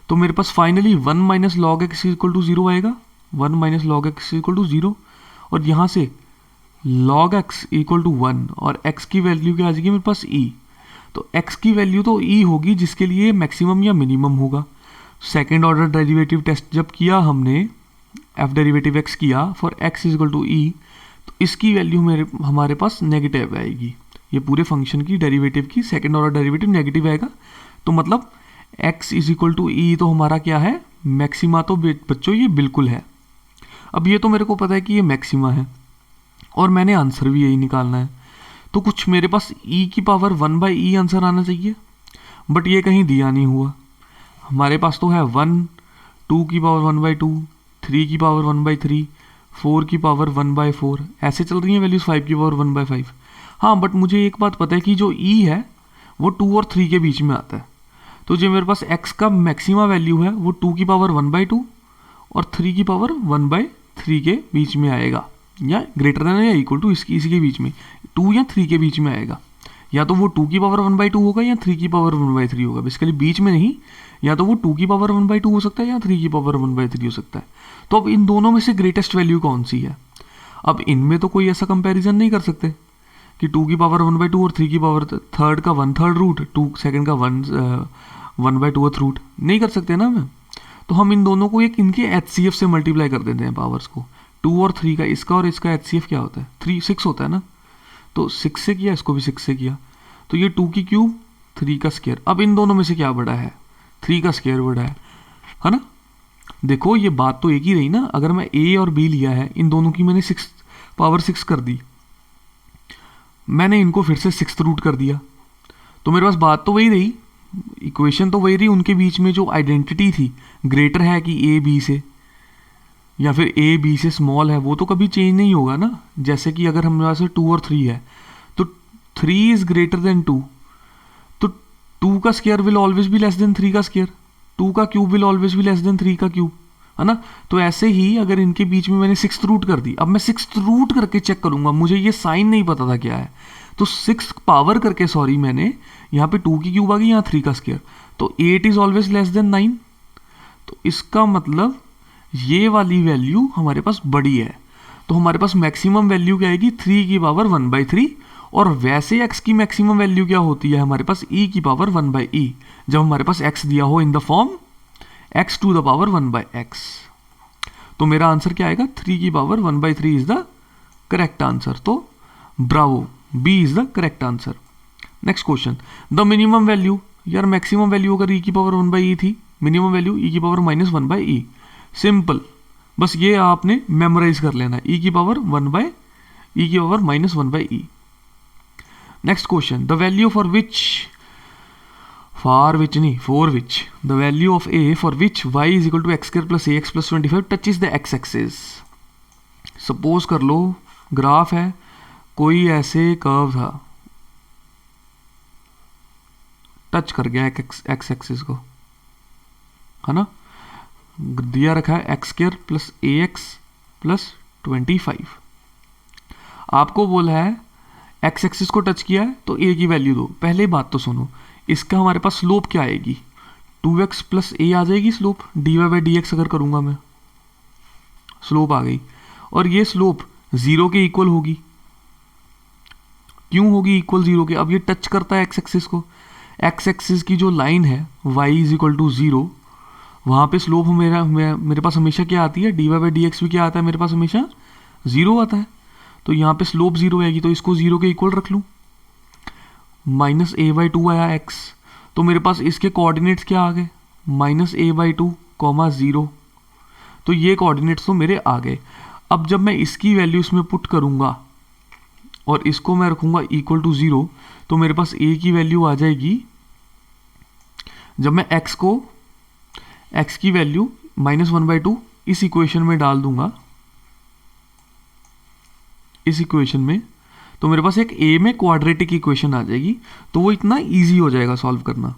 तो मेरे पास finally 1 minus log x equal to 0 आएगा, 1 minus log x equal to 0, और यहाँ से log x इक्वल टू 1 और x की वैल्यू क्या आ जाएगी मेरे पास e, तो x की वैल्यू तो e होगी जिसके लिए मैक्सिमम या मिनिमम होगा। सेकेंड ऑर्डर डेरिवेटिव टेस्ट जब किया हमने, f डेरिवेटिव x किया for x equal to e, तो इसकी वैल्यू हमारे पास नेगेटिव आएगी, ये पूरे फंक्शन की डेरिवेटिव की सेकेंड ऑर्डर डेरिवेटिव नेगेटिव आएगा। तो मतलब x इज इक्वल टू ई तो हमारा क्या है, मैक्सिमा, तो बच्चों ये बिल्कुल है। अब ये तो मेरे को पता है कि ये मैक्सिमा है और मैंने आंसर भी यही निकालना है, तो कुछ मेरे पास e की पावर 1 बाई ई आंसर आना चाहिए, बट ये कहीं दिया नहीं हुआ। हमारे पास तो है 1, 2 की पावर 1 बाई 2, 3 की पावर 1 बाई 3, 4 की पावर 1 बाई 4, ऐसे चल रही हैं वैल्यूज, 5 की पावर 1 बाई 5। हाँ बट मुझे एक बात पता है कि जो e है वो 2 और 3 के बीच में आता है, तो जो मेरे पास x का मैक्सिमा वैल्यू है वो 2 की पावर 1 बाई 2 और 3 की पावर 1 बाई 3 के बीच में आएगा, या ग्रेटर देन या इक्वल टू इसी के बीच में, 2 या 3 के बीच में आएगा। या तो वो 2 की पावर 1/2 होगा या 3 की पावर 1/3 होगा, बेसिकली बीच में नहीं, या तो वो 2 की पावर 1/2 हो सकता है या 3 की पावर 1/3 हो सकता है। तो अब इन दोनों में से ग्रेटेस्ट वैल्यू कौन सी है? अब इनमें तो कोई ऐसा कंपैरिजन नहीं कर सकते कि 2 की पावर 1/2 और 3 की पावर थर्ड का 1/3 रूट, 2 सेकंड का 1/2 रूट, नहीं कर सकते ना मैं। तो हम इन दोनों को एक इनके HCF से मल्टीप्लाई कर देते हैं पावर्स को। 2 और 3 का, इसका और इसका HCF क्या होता है? 6 होता है ना। तो 6 से किया, इसको भी 6 से किया, तो ये 2 की क्यूब 3 का स्क्वायर। अब इन दोनों में से क्या बड़ा है? 3 का स्क्वायर बड़ा है ना। देखो ये बात तो एक ही रही ना। अगर मैं A और B लिया है, इन दोनों की मैंने 6 पावर 6 कर दी, मैंने इनको फिर से 6th रूट कर दिया, तो मेरे पास बात तो वही रही, इक्वेशन तो वही रही। उनके बीच में जो आइडेंटिटी थी, ग्रेटर है कि A B से या फिर A B से स्मॉल है, वो तो कभी चेंज नहीं होगा ना। जैसे कि अगर हमारे पास 2 और 3 है, तो 3 इज ग्रेटर देन 2, तो 2 का square will always be less then 3 का स्क्वायर, 2 का cube will always be less then 3 का क्यूब, है ना। तो ऐसे ही अगर इनके बीच में मैंने 6th रूट कर दी, अब मैं 6th रूट करके चेक करूंगा, मुझे ये साइन नहीं पता था क्या है, तो 6 पावर करके, सॉरी, मैंने यहाँ पे 2 की क्यूब आ गई, यहाँ 3 का स्क्वायर, तो 8 इज ऑलवेज लेस देन 9। तो इसका मतलब ये वाली वैल्यू हमारे पास बड़ी है, तो हमारे पास मैक्सिमम वैल्यू क्या आएगी? 3 की पावर 1/3। और वैसे x की मैक्सिमम वैल्यू क्या होती है हमारे पास? e की पावर 1/e, जब हमारे पास x दिया हो in the form x to the power 1/x। तो मेरा आंसर क्या आएगा? 3 की power 1/3 is the correct answer. तो bravo, B is the correct answer. Next question, the minimum value. यार मैक्सिमम वैल्यू अगर e की पावर 1/e थी, मिनिमम वैल्यू e की पावर -1/e। सिंपल, बस ये आपने मेमोराइज कर लेना, e की power -1/e। Next question, the value for which the value of a for which y is equal to x² plus ax plus 25 touch is the x axis. Suppose कर लो graph है, कोई ऐसे curve था, touch कर गया x axis को, है ना। दिया रखा है x² प्लस ax प्लस 25। आपको बोला है x एक्सिस को टच किया है तो a की वैल्यू दो। पहले बात तो सुनो, इसका हमारे पास स्लोप क्या आएगी? 2x प्लस a आ जाएगी स्लोप, dy/dx अगर करूंगा मैं, स्लोप आ गई। और ये स्लोप 0 के इक्वल होगी। क्यों होगी इक्वल 0 के? अब ये टच करता है x एक्सिस को, x एक्सिस की जो लाइन है y इज इक्वल टू 0, वहां पे स्लोप मेरे पास हमेशा क्या आती है? dy/dx भी क्या आता है मेरे पास? हमेशा 0 आता है। तो यहाँ पे स्लोप 0 आएगी, तो इसको 0 के इक्वल रख लूँ। -a/2 आया x, तो मेरे पास इसके कोऑर्डिनेट्स क्या आ गए? -a/2, 0। तो ये कोऑर्डिनेट्स तो मेरे आ गए। अब जब मैं इसकी वैल्यू इसमें पुट करूंगा और इसको मैं रखूंगा इक्वल टू 0, तो मेरे पास a की वैल्यू आ जाएगी, जब मैं x की वैल्यू -1/2 इस इक्वेशन में डाल दूंगा, इस इक्वेशन में, तो मेरे पास एक a में क्वाड्रेटिक इक्वेशन आ जाएगी। तो वो इतना इजी हो जाएगा सॉल्व करना।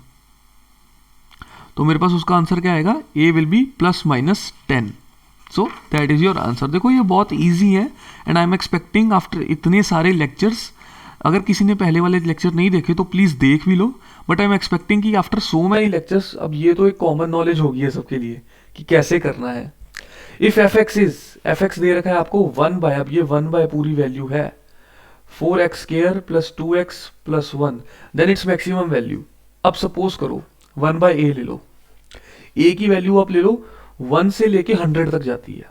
तो मेरे पास उसका आंसर क्या आएगा? a will be +-10। So that is your answer. देखो ये बहुत इजी है, and I am expecting after इतने सारे लेक्चर्स, अगर किसी ने पहले वाले लेक्चर नहीं देखे तो प्लीज देख भी लो, बट आई एम एक्सपेक्टिंग कि आफ्टर सो मैनी लेक्चर्स, अब ये तो एक कॉमन नॉलेज होगी है सबके लिए कि कैसे करना है। इफ f(x) दे रखा है आपको 1/, अब ये 1/ पूरी वैल्यू है 4x² plus 2x plus 1, then its maximum value. अब सपोज करो 1/a ले लो, a की वैल्यू आप ले लो 1 से लेके 100 तक जाती है।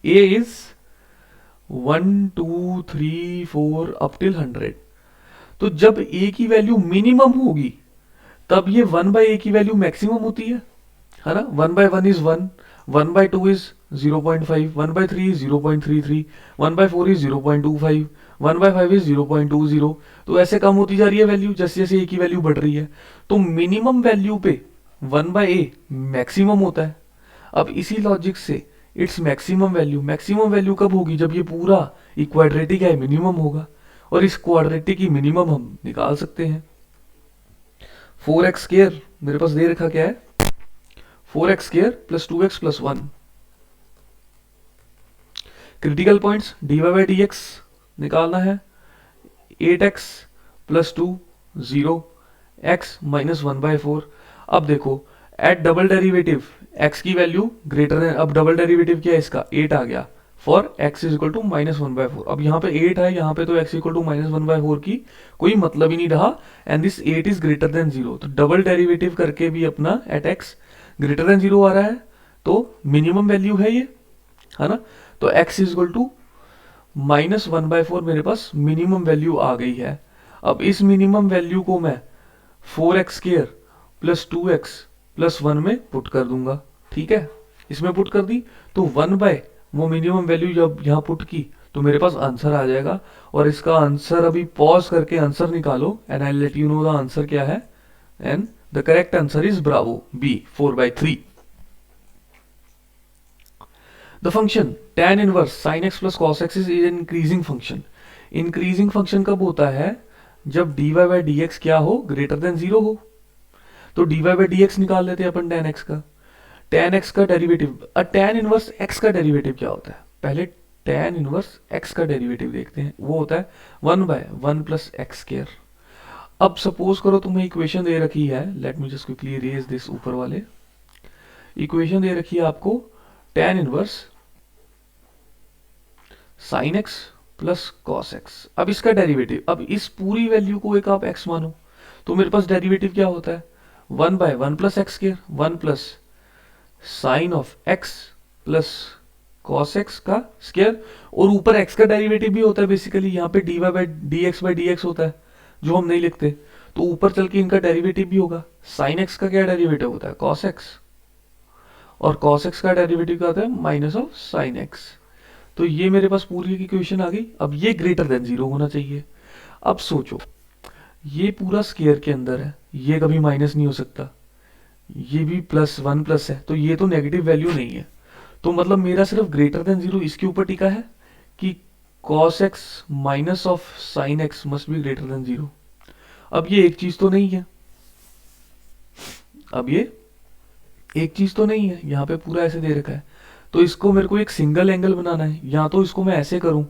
a is 1 2 3 4 up till 100। तो जब a की वैल्यू मिनिमम होगी तब ये 1/a की वैल्यू मैक्सिमम होती है ना। 1/1 is 1, 1/2 is 0.5, 1/3 is 0.33, 1/4 is 0.25, 1/5 is 0.20। तो ऐसे कम होती जा रही है वैल्यू जैसे जैसे a की वैल्यू बढ़ रही है। तो मिनिमम वैल्यू पे 1/a मैक्सिमम होता है। अब इसी लॉजिक से इट्स मैक्सिमम वैल्यू कब होगी? जब ये पूरा क्वाड्रेटिक है, मिनिमम होगा। और इस क्वाड्रेटिक की मिनिमम हम निकाल सकते हैं। 4x² मेरे पास दे रखा क्या है? 4x² plus 2x plus 1। Critical points dy/dx निकालना है, 8x प्लस 2 0, x माइनस 1/4। अब देखो एट डबल डेरिवेटिव x की वैल्यू ग्रेटर देन, अब डबल डेरिवेटिव क्या है इसका, 8 आ गया for x is equal to -1/4। अब यहाँ पे 8 है, यहाँ पे तो x इक्वल टू -1/4 की कोई मतलब ही नहीं रहा, and this 8 is greater than 0। तो डबल डेरिवेटिव करके भी अपना एट x ग्रेटर देन 0 आ रहा है, तो मिनिमम वैल्यू है ये, है ना। तो x इज इक्वल टू -1/4 मेरे पास मिनिमम वैल्यू आ गई है। अब इस मिनिमम वैल्यू को मैं 4x² प्लस 2x प्लस 1 में पुट कर दूंगा, ठीक है। इसमें पुट कर दी तो 1 वो मिनिमम वैल्यू जब यहाँ पुट की तो मेरे पास आंसर आ जाएगा। और इसका आंसर अभी पॉज करके आंसर निकालो, and I let you know the answer क्या है। And the correct answer is bravo, B 4/3। The function tan inverse sin x plus cos x is an increasing function। increasing function कब होता है, जब dy by dx क्या हो, greater than 0 हो। तो dy by dx निकाल लेते हैं अपन tan x का। tan x का डेरिवेटिव, tan इनवर्स x का डेरिवेटिव क्या होता है, पहले tan इनवर्स x का डेरिवेटिव देखते हैं। वो होता है 1/1 प्लस x²। अब सपोज करो तुम्हें इक्वेशन दे रखी है, let me just quickly erase this, ऊपर वाले इक्वेशन दे रखी है आपको tan inverse sin x plus cos x। अब इसका डेरिवेटिव, अब इस पूरी वैल्यू को एक आप x मानो, तो मेरे पास डेरिवेटिव क्या होता है, 1/1 plus x², 1 plus sign of x plus cos x का स्क्वायर, और ऊपर x का डेरिवेटिव भी होता है बेसिकली, यहाँ पे dx/dx होता है जो हम नहीं लिखते, तो ऊपर चल के इनका डेरिवेटिव भी होगा। sin x का क्या डेरिवेटिव होता है, cos x, और cos x का डेरिवेटिव क्या होता है, माइनस ऑफ sin x। तो ये मेरे पास पूरी की इक्वेशन आ गई। अब ये ग्रेटर देन 0 होना चाहिए। अब सोचो, ये पूरा स्क्वायर के अंदर है, ये कभी माइनस नहीं हो सकता, ये भी +1 प्लस है, तो ये तो नेगेटिव वैल्यू नहीं है। तो मतलब मेरा सिर्फ ग्रेटर देन 0 इसके ऊपर टिका है कि cos x minus of sin x must be greater than 0। अब ये एक चीज तो नहीं है, अब ये एक चीज तो नहीं है, यहाँ पे पूरा ऐसे दे रखा है, तो इसको मेरे को एक सिंगल एंगल बनाना है। या तो इसको मैं ऐसे करूं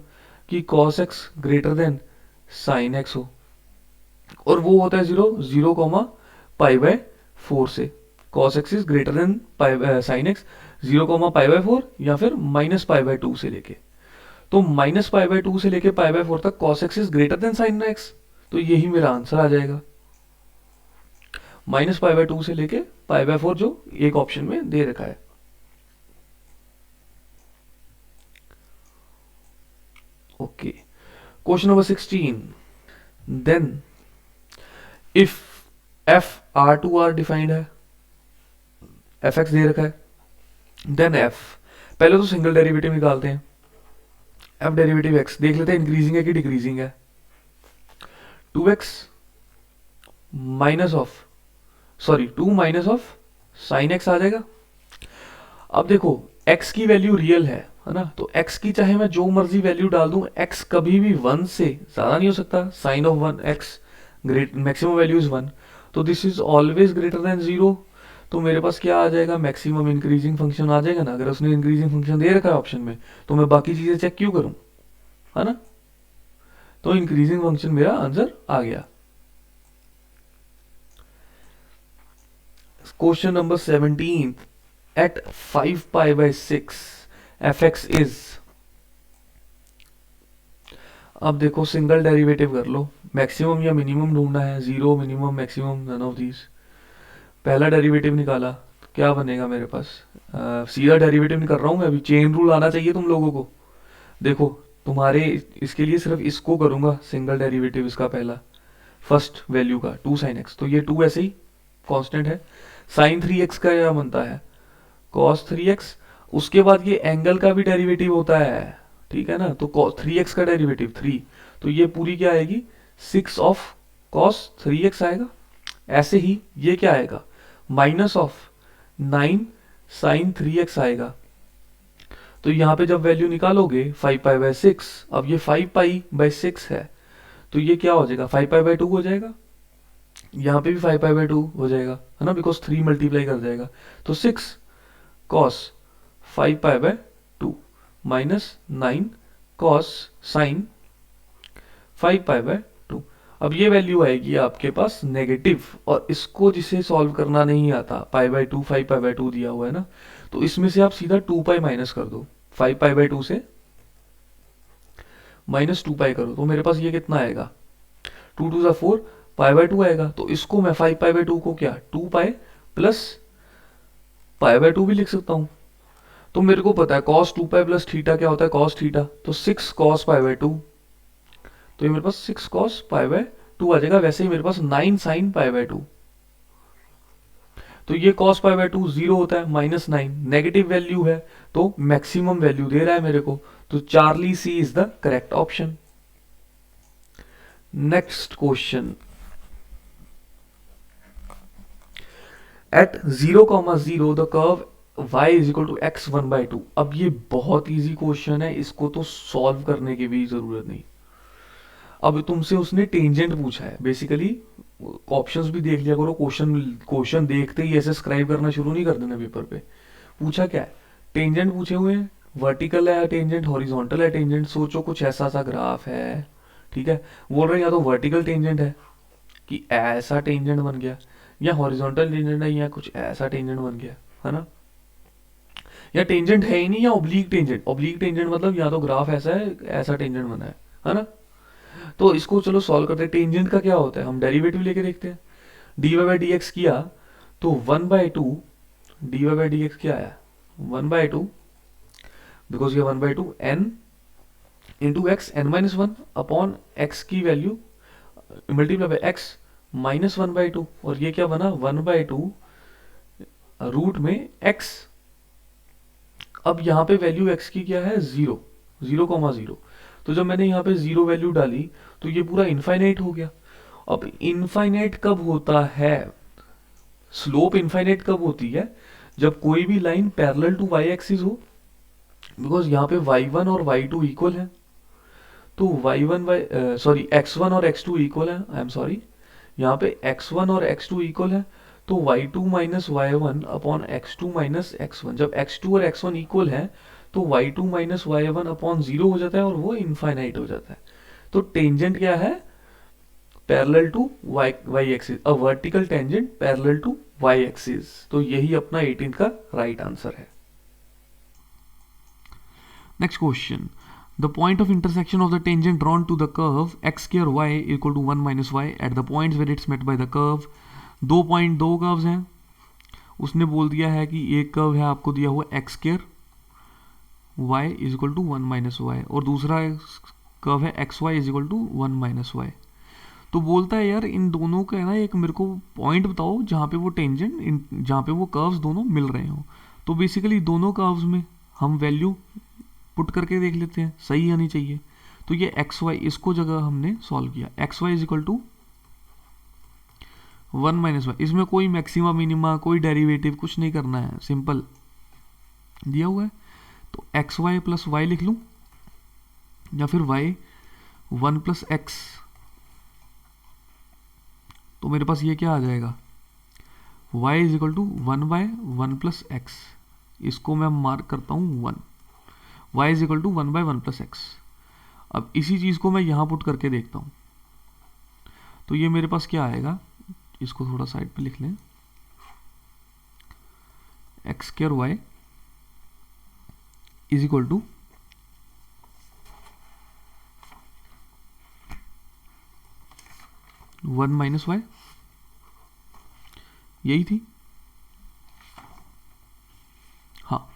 कि cos x greater than sin x हो, और वो होता है 0, 0, π/4 से। cos x is greater than sin x 0, π/4, या फिर -π/2 से लेके, तो -π/2 से लेके π/4 तक cos x is greater than sin x। तो यही मेरा आंसर आ जाएगा, -π/2 से लेके π/4 जो एक ऑप्शन में दे रखा है। Okay. Question number 16. Then, if f R2R defined है, fx दे रखा है, then f, पहले तो सिंगल डेरिवेटिव निकालते हैं। f डेरिवेटिव x देख लेते हैं इंक्रीजिंग है कि डिक्रीजिंग है। 2x minus of, sorry 2 minus of sine x आ जाएगा। अब देखो x की वैल्यू रियल है ना, तो x की चाहे मैं जो मर्जी वैल्यू डाल दूं, x कभी भी 1 से ज्यादा नहीं हो सकता। Sine of 1 x great, maximum value is 1, तो this is always greater than 0। तो मेरे पास क्या आ जाएगा, मैक्सिमम इंक्रीजिंग फंक्शन आ जाएगा ना। अगर उसने इंक्रीजिंग फंक्शन दे रखा है ऑप्शन में, तो मैं बाकी चीजें चेक क्यों करूं, है ना। तो इंक्रीजिंग फंक्शन मेरा आंसर आ गया। Question number 17, at 5π/6 fx is, अब देखो सिंगल डेरिवेटिव कर लो, मैक्सिमम या मिनिमम ढूंढना है, 0 minimum maximum none of these. पहला डेरिवेटिव निकाला, क्या बनेगा मेरे पास, सीधा डेरिवेटिव नहीं कर रहा हूं मैं, अभी चेन रूल आना चाहिए तुम लोगों को। देखो तुम्हारे इसके लिए सिर्फ इसको करूंगा सिंगल डेरिवेटिव, इसका पहला फर्स्ट वैल्यू का 2 sin x, तो ये 2 ऐसे ही कांस्टेंट है। sin 3x का क्या बनता है, cos 3x, उसके बाद ये एंगल का भी डेरिवेटिव होता है, ठीक है ना। तो cos 3x का डेरिवेटिव 3, तो ये पूरी क्या आएगी, 6 ऑफ cos 3x आएगा। ऐसे ही ये क्या आएगा, माइनस ऑफ 9 sin 3x आएगा। तो यहाँ पे जब वैल्यू निकालोगे 5π/6, अब ये 5π/6 है, तो ये क्या हो जाएगा, 5π/2 हो जाएगा। यहाँ पे भी 5π/2 हो जाएगा, है ना, बिकॉज 3 मल्टीप्लाई कर जाएगा। तो 6 cos 5π/2 माइनस 9 cos sin 5π/2। अब ये वैल्यू आएगी आपके पास नेगेटिव, और इसको जिसे सॉल्व करना नहीं आता, pi by two 5 pi by 2 दिया हुआ है ना, तो इसमें से आप सीधा 2 पाई माइनस कर दो, 5 पाई बाय 2 से माइनस 2 पाई करो, तो मेरे पास ये कितना आएगा, 2 2 4 पाई बाय 2 आएगा। तो इसको मैं 5 पाई बाय 2 को क्या 2 पाई प्लस पाई बाय 2 भी लिख सकता हूँ। तो मेरे को पता है cos 2 पाई प्लस थीटा क्या होता है cos थीटा, तो 6 cos पाई बाय 2, तो ये मेरे पास 6 cos पाई बाय 2 आ जाएगा। वैसे ही मेरे पास 9 sin पाई बाय 2, तो ये cos पाई बाय 2 जीरो होता है, -9 नेगेटिव वैल्यू है, तो मैक्सिमम वैल्यू दे रहा है मेरे को, तो Charlie C is the correct option. Next question, at 0,0 the curve y is equal to x 1/2। अब ये बहुत इजी क्वेश्चन है, इसको तो सॉल्व करने की भी जरूरत नहीं। अब तुमसे उसने टेंजेंट पूछा है, बेसिकली ऑप्शंस भी देख लिया करो, क्वेश्चन देखते ही ऐसे स्क्राइब करना शुरू नहीं कर देना पेपर पे। पूछा क्या है, टेंजेंट पूछे हुए हैं, वर्टिकल है टेंजेंट, हॉरिजॉन्टल है टेंजेंट। सोचो कुछ ऐसा सा ग्राफ है, ठीक है, बोल रहे हैं या तो वर्टिकल टेंजेंट है कि ऐसा टेंजेंट बन गया, या हॉरिजॉन्टल टेंजेंट है या कुछ ऐसा टेंजेंट बन गया, है ना, या टेंजेंट है ही नहीं, या ओब्लीक टेंजेंट। ओब्लीक टेंजेंट मतलब या तो ग्राफ ऐसा है, ऐसा टेंजेंट बना है ना। तो इसको चलो सॉल्व करते हैं। टेंजेंट का क्या होता है, हम डेरिवेटिव लेके देखते हैं। dy बाई डी एक्स किया तो 1/2 dy बाई डी एक्स क्या आया 1/2, बिकॉज ये 1/2 n into x n-1 upon x की वैल्यू मल्टीप्लाई बाई एक्स -1/2, और ये क्या बना 1/2 रूट में x। अब यहाँ पे वैल्यू x की क्या है 0,0, तो जब मैंने यहाँ पे 0 वैल्यू डाली तो ये पूरा इनफाइनाइट हो गया। अब इनफाइनाइट कब होता है, स्लोप इनफाइनाइट कब होती है, जब कोई भी line parallel to y axis हो, बिकॉज यहाँ पे y1 और y2 इक्वल है, तो x1 और x2 इक्वल है, आई एम सॉरी, यहाँ पे x1 और x2 इक्वल है, तो y2 minus y1 upon x2 minus x1। जब x2 और x1 इक्वल है तो y2 माइनस y1 अपॉन 0 हो जाता है और वो इनफाइनाइट हो जाता है। तो टेंजेंट क्या है, parallel to y axis, a vertical tangent parallel to y axis. तो यही अपना 18 का राइट आंसर है। Next question, the point of intersection of the tangent drawn to the curve x square y equal to 1 minus y at the points where it's met by the curve। दो curves हैं, उसने बोल दिया है कि एक curve है आपको दिया हुआ x square y is equal to 1 minus y, और दूसरा कर्व है x y is equal to 1 minus y. तो बोलता है यार इन दोनों का ना एक मेरे को पॉइंट बताओ जहाँ पे वो टेंजेंट, जहाँ पे वो कर्व्स दोनों मिल रहे हो। तो बेसिकली दोनों कर्व्स में हम वैल्यू पुट करके देख लेते हैं सही आनी चाहिए। तो ये एक्स वाई, इसको जगह हमने सॉल्व किया, x y is equal to 1 minus y. इसमें कोई मैक्सिमा मिनिमा कोई डेरिवेटिव कुछ नहीं करना है, सिंपल दिया हुआ है। तो एक्स वाई प्लस वाई लिख लूं, या फिर वाई 1 प्लस एक्स, तो मेरे पास ये क्या आ जाएगा y is equal to 1/1 plus x. इसको मैं मार्क करता हूँ 1, y is equal to 1/1 plus x. अब इसी चीज़ को मैं यहाँ पुट करके देखता हूँ, तो ये मेरे पास क्या आएगा, इसको थोड़ा साइड पे लिख लें, x square y is equal to 1 minus y, यही थी। हाँ,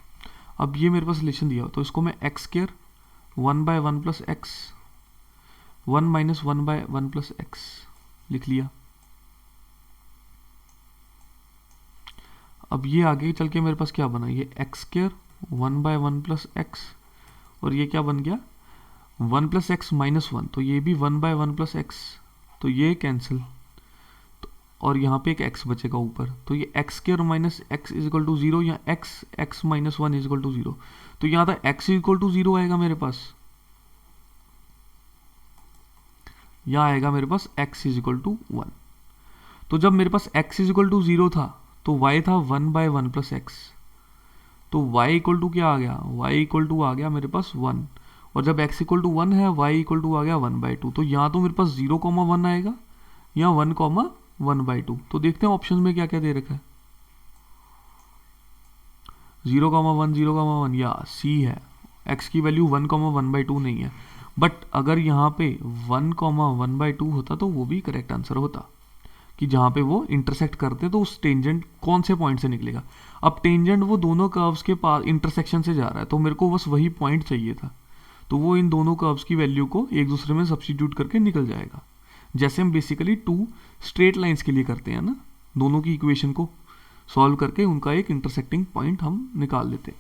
अब ये मेरे पास रिलेशन दिया हो, तो इसको मैं x square 1/1 plus x 1 minus 1/1 plus x लिख लिया। अब ये आगे चल के मेरे पास क्या बना, ये एक्स स्क्वायर 1/1 प्लस एक्स, और ये क्या बन गया 1 प्लस एक्स माइनस 1, तो ये भी 1/1 प्लस एक्स, तो ये कैंसिल, तो और यहाँ पे एक x बचेगा ऊपर, तो ये x square minus x is equal to 0, या x minus 1 is equal to 0। तो यहाँ था x इज इक्वल टू 0 आएगा मेरे पास, यहाँ आएगा मेरे पास x इज इक्वल टू 1। तो जब मेरे पास x इज इक्वल टू 0 था तो y था 1/1 प्लस एक्स, तो y इक्वल टू क्या आ गया, y इक्वल टू आ गया मेरे पास 1, और जब x इक्वल टू 1 है, y इक्वल टू आ गया 1/2। तो यहाँ तो मेरे पास 0,1 आएगा, यहाँ 1,1/2। तो देखते हैं ऑप्शन में क्या क्या दे रखा है। 0,1 0,1 या सी है, x की वैल्यू 1,1/2 नहीं है। बट अगर यहाँ पे 1,1/2 होता तो वो भी करेक्ट आंसर होता, कि जहाँ पे वो इंटरसेक्ट करते तो उस टेंजेंट कौन से पॉइंट से निकलेगा। अब टेंजेंट वो दोनों कर्व्स के पास इंटरसेक्शन से जा रहा है, तो मेरे को बस वही पॉइंट चाहिए था। तो वो इन दोनों कर्व्स की वैल्यू को एक दूसरे में सब्स्टिट्यूट करके निकल जाएगा, जैसे हम बेसिकली 2 स्ट्रेट लाइंस के लिए करते हैं ना, दोनों की इक्वेशन को सॉल्व करके उनका एक इंटरसेक्टिंग पॉइंट हम निकाल लेते हैं।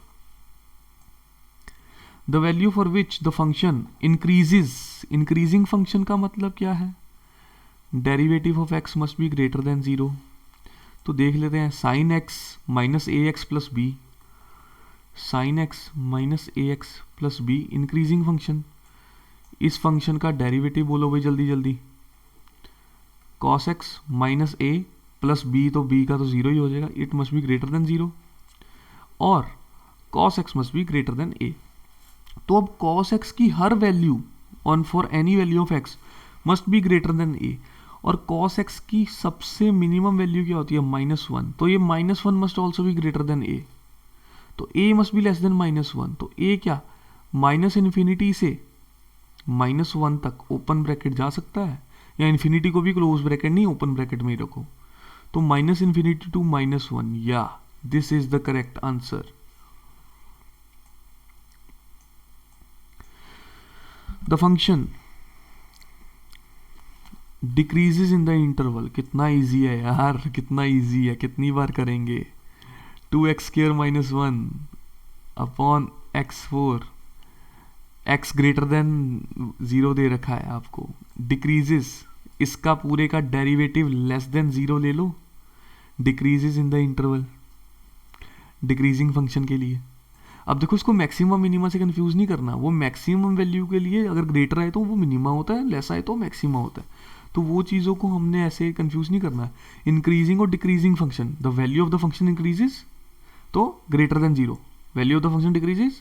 The value for which the function increases, increasing function का मतलब क्या है, derivative of x must be greater than 0। तो देख लेते हैं, साइन एक्स माइनस ए x plus b, sine x minus ए x plus b increasing function. इस फंक्शन का डेरिवेटिव बोलो भाई जल्दी जल्दी, cos x minus a plus b, तो बी का तो 0 ही हो जाएगा, it must be greater than 0, और cos x must be greater than A. तो अब कॉस एक्स की हर value on for any value of x must be greater than A, और cos x की सबसे मिनिमम वैल्यू क्या होती है, -1। तो ये -1 must also be greater then a, तो a must be less then -1। तो a क्या, -∞ से -1 तक ओपन ब्रैकेट जा सकता है, या इन्फिनिटी को भी क्लोज ब्रैकेट नहीं ओपन ब्रैकेट में ही रखो। तो -∞ टू -1, या this is the correct answer. The function decreases in the interval, कितना इजी है यार, कितना इजी है, कितनी बार करेंगे। 2x² - 1 upon x4, x greater than 0 दे रखा है आपको, डिक्रीजेज, इसका पूरे का डेरिवेटिव लेस देन 0 ले लो, decreases in the interval, decreasing function के लिए। अब देखो इसको मैक्सिमम मिनिमा से कंफ्यूज नहीं करना, वो मैक्सिमम वैल्यू के लिए अगर ग्रेटर आए तो वो मिनिमा होता है, लेस आए तो मैक्सिमा होता है। तो वो चीज़ों को हमने ऐसे कंफ्यूज नहीं करना है। इंक्रीजिंग और decreasing function, the value of the function increases तो greater than 0, value of the function decreases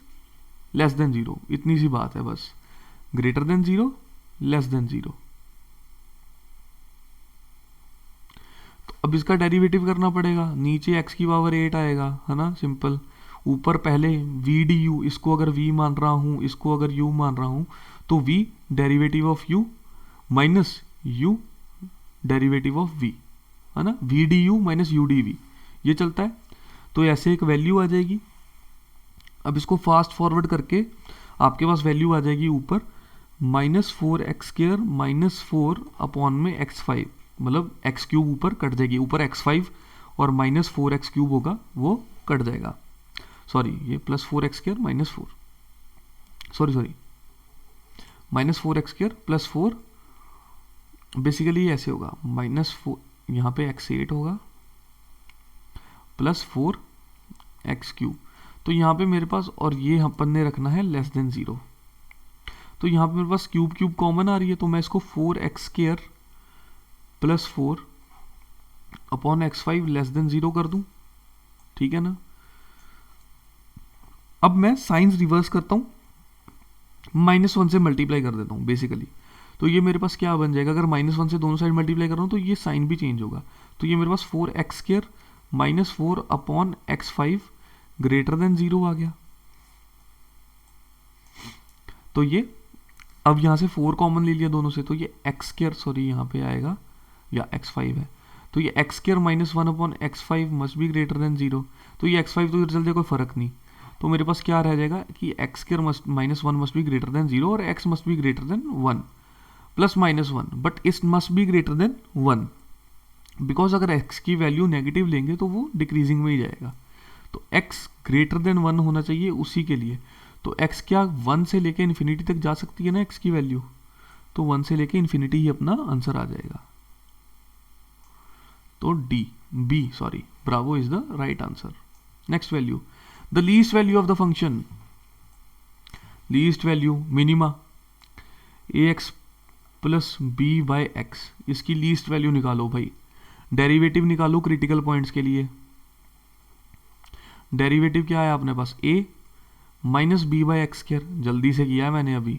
less than 0, इतनी सी बात है बस, ग्रेटर देन 0 लेस देन 0। तो अब इसका डेरिवेटिव करना पड़ेगा, नीचे x की पावर 8 आएगा, है ना, सिंपल। ऊपर पहले v du, इसको अगर v मान रहा हूं, इसको अगर u मान रहा हूं, तो v derivative of u minus u derivative of v, है ना, v du minus u dv, ये चलता है। तो ऐसे एक वैल्यू आ जाएगी। अब इसको फास्ट फॉरवर्ड करके आपके पास वैल्यू आ जाएगी ऊपर -4x² - 4 अपॉन में x5, मतलब x³ ऊपर कट जाएगी, ऊपर x5 और -4x³ होगा वो कट जाएगा, सॉरी ये +4x² - 4, सॉरी -4x² + 4, बेसिकली ऐसे होगा, -4 यहाँ पे x8 होगा +4x³। तो यहाँ पे मेरे पास, और ये अपन ने रखना है लेस देन 0, तो यहाँ पे मेरे पास क्यूब कॉमन आ रही है, तो मैं इसको 4x² + 4 upon x5 less than 0 कर दूं, ठीक है ना। अब मैं साइंस रिवर्स करता हूँ, -1 से मल्टीप्लाई कर देता हूँ बेसिकली। तो ये मेरे पास क्या बन जाएगा, अगर -1 से दोनों साइड मल्टीप्लाई कर रहा हूँ तो ये साइन भी चेंज होगा। तो ये मेरे पास 4x² - 4 upon x5 greater than 0 आ गया। तो ये अब यहाँ से 4 कॉमन ले लिया दोनों से, तो ये x², सॉरी यहाँ पे आएगा, या x5 है, तो ये x² - 1 upon x5 must be greater than 0। तो ये x5 तो इधर चलते कोई फर्क नहीं, तो मेरे पास क्या रह जाएगा कि x² - 1 must be greater than 0 और x must be greater than 1 +-1, but इस must be greater than 1, because अगर x की वैल्यू नेगेटिव लेंगे तो वो डिक्रीजिंग में ही जाएगा। तो x ग्रेटर देन 1 होना चाहिए उसी के लिए। तो x क्या 1 से लेके इन्फिनिटी तक जा सकती है ना x की वैल्यू, तो 1 से लेके इन्फिनिटी ही अपना आंसर आ जाएगा। तो Bravo is the right answer. Next value, the least value of the function, least value minima ax + b/x, इसकी लीस्ट वैल्यू निकालो भाई, डेरिवेटिव निकालो क्रिटिकल पॉइंट्स के लिए। डेरिवेटिव क्या है अपने पास, a minus b by x square, जल्दी से किया है मैंने अभी,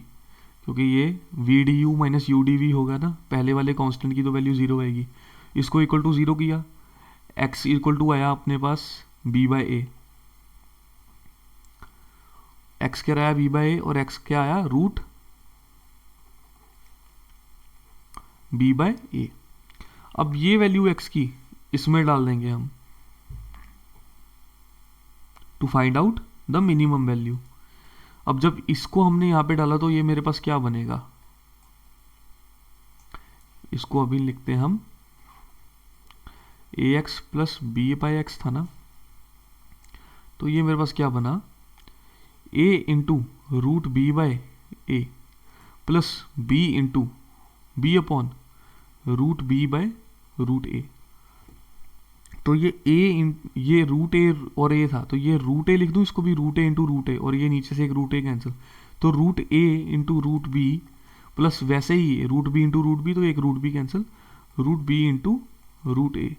क्योंकि ये v d u minus u d v होगा ना, पहले वाले कांस्टेंट की तो वैल्यू जीरो आएगी, इसको इक्वल टू जीरो किया, एक्स इक्वल टू आया अपने पास बी बाई ए, एक्स क्या आया बी बाई ए, और एक्स क्या आया रूट बी बाय ए। अब ये वैल्यू एक्स की इसमें डाल देंगे हम to find out the minimum value. अब जब इसको हमने यहां पे डाला तो ये मेरे पास क्या बनेगा, इसको अभी लिखते हैं हम A x plus B by x था ना, तो ये मेरे पास क्या बना A into root B by A plus B into B upon root B by root A. तो ये ये रूट ए और ए था, तो ये रूट ए लिख दूं, इसको भी root A into root A, और ये नीचे से एक रूट ए कैंसिल, तो root A into root B plus वैसे ही root B into root B, तो एक root B cancel, root B into root A,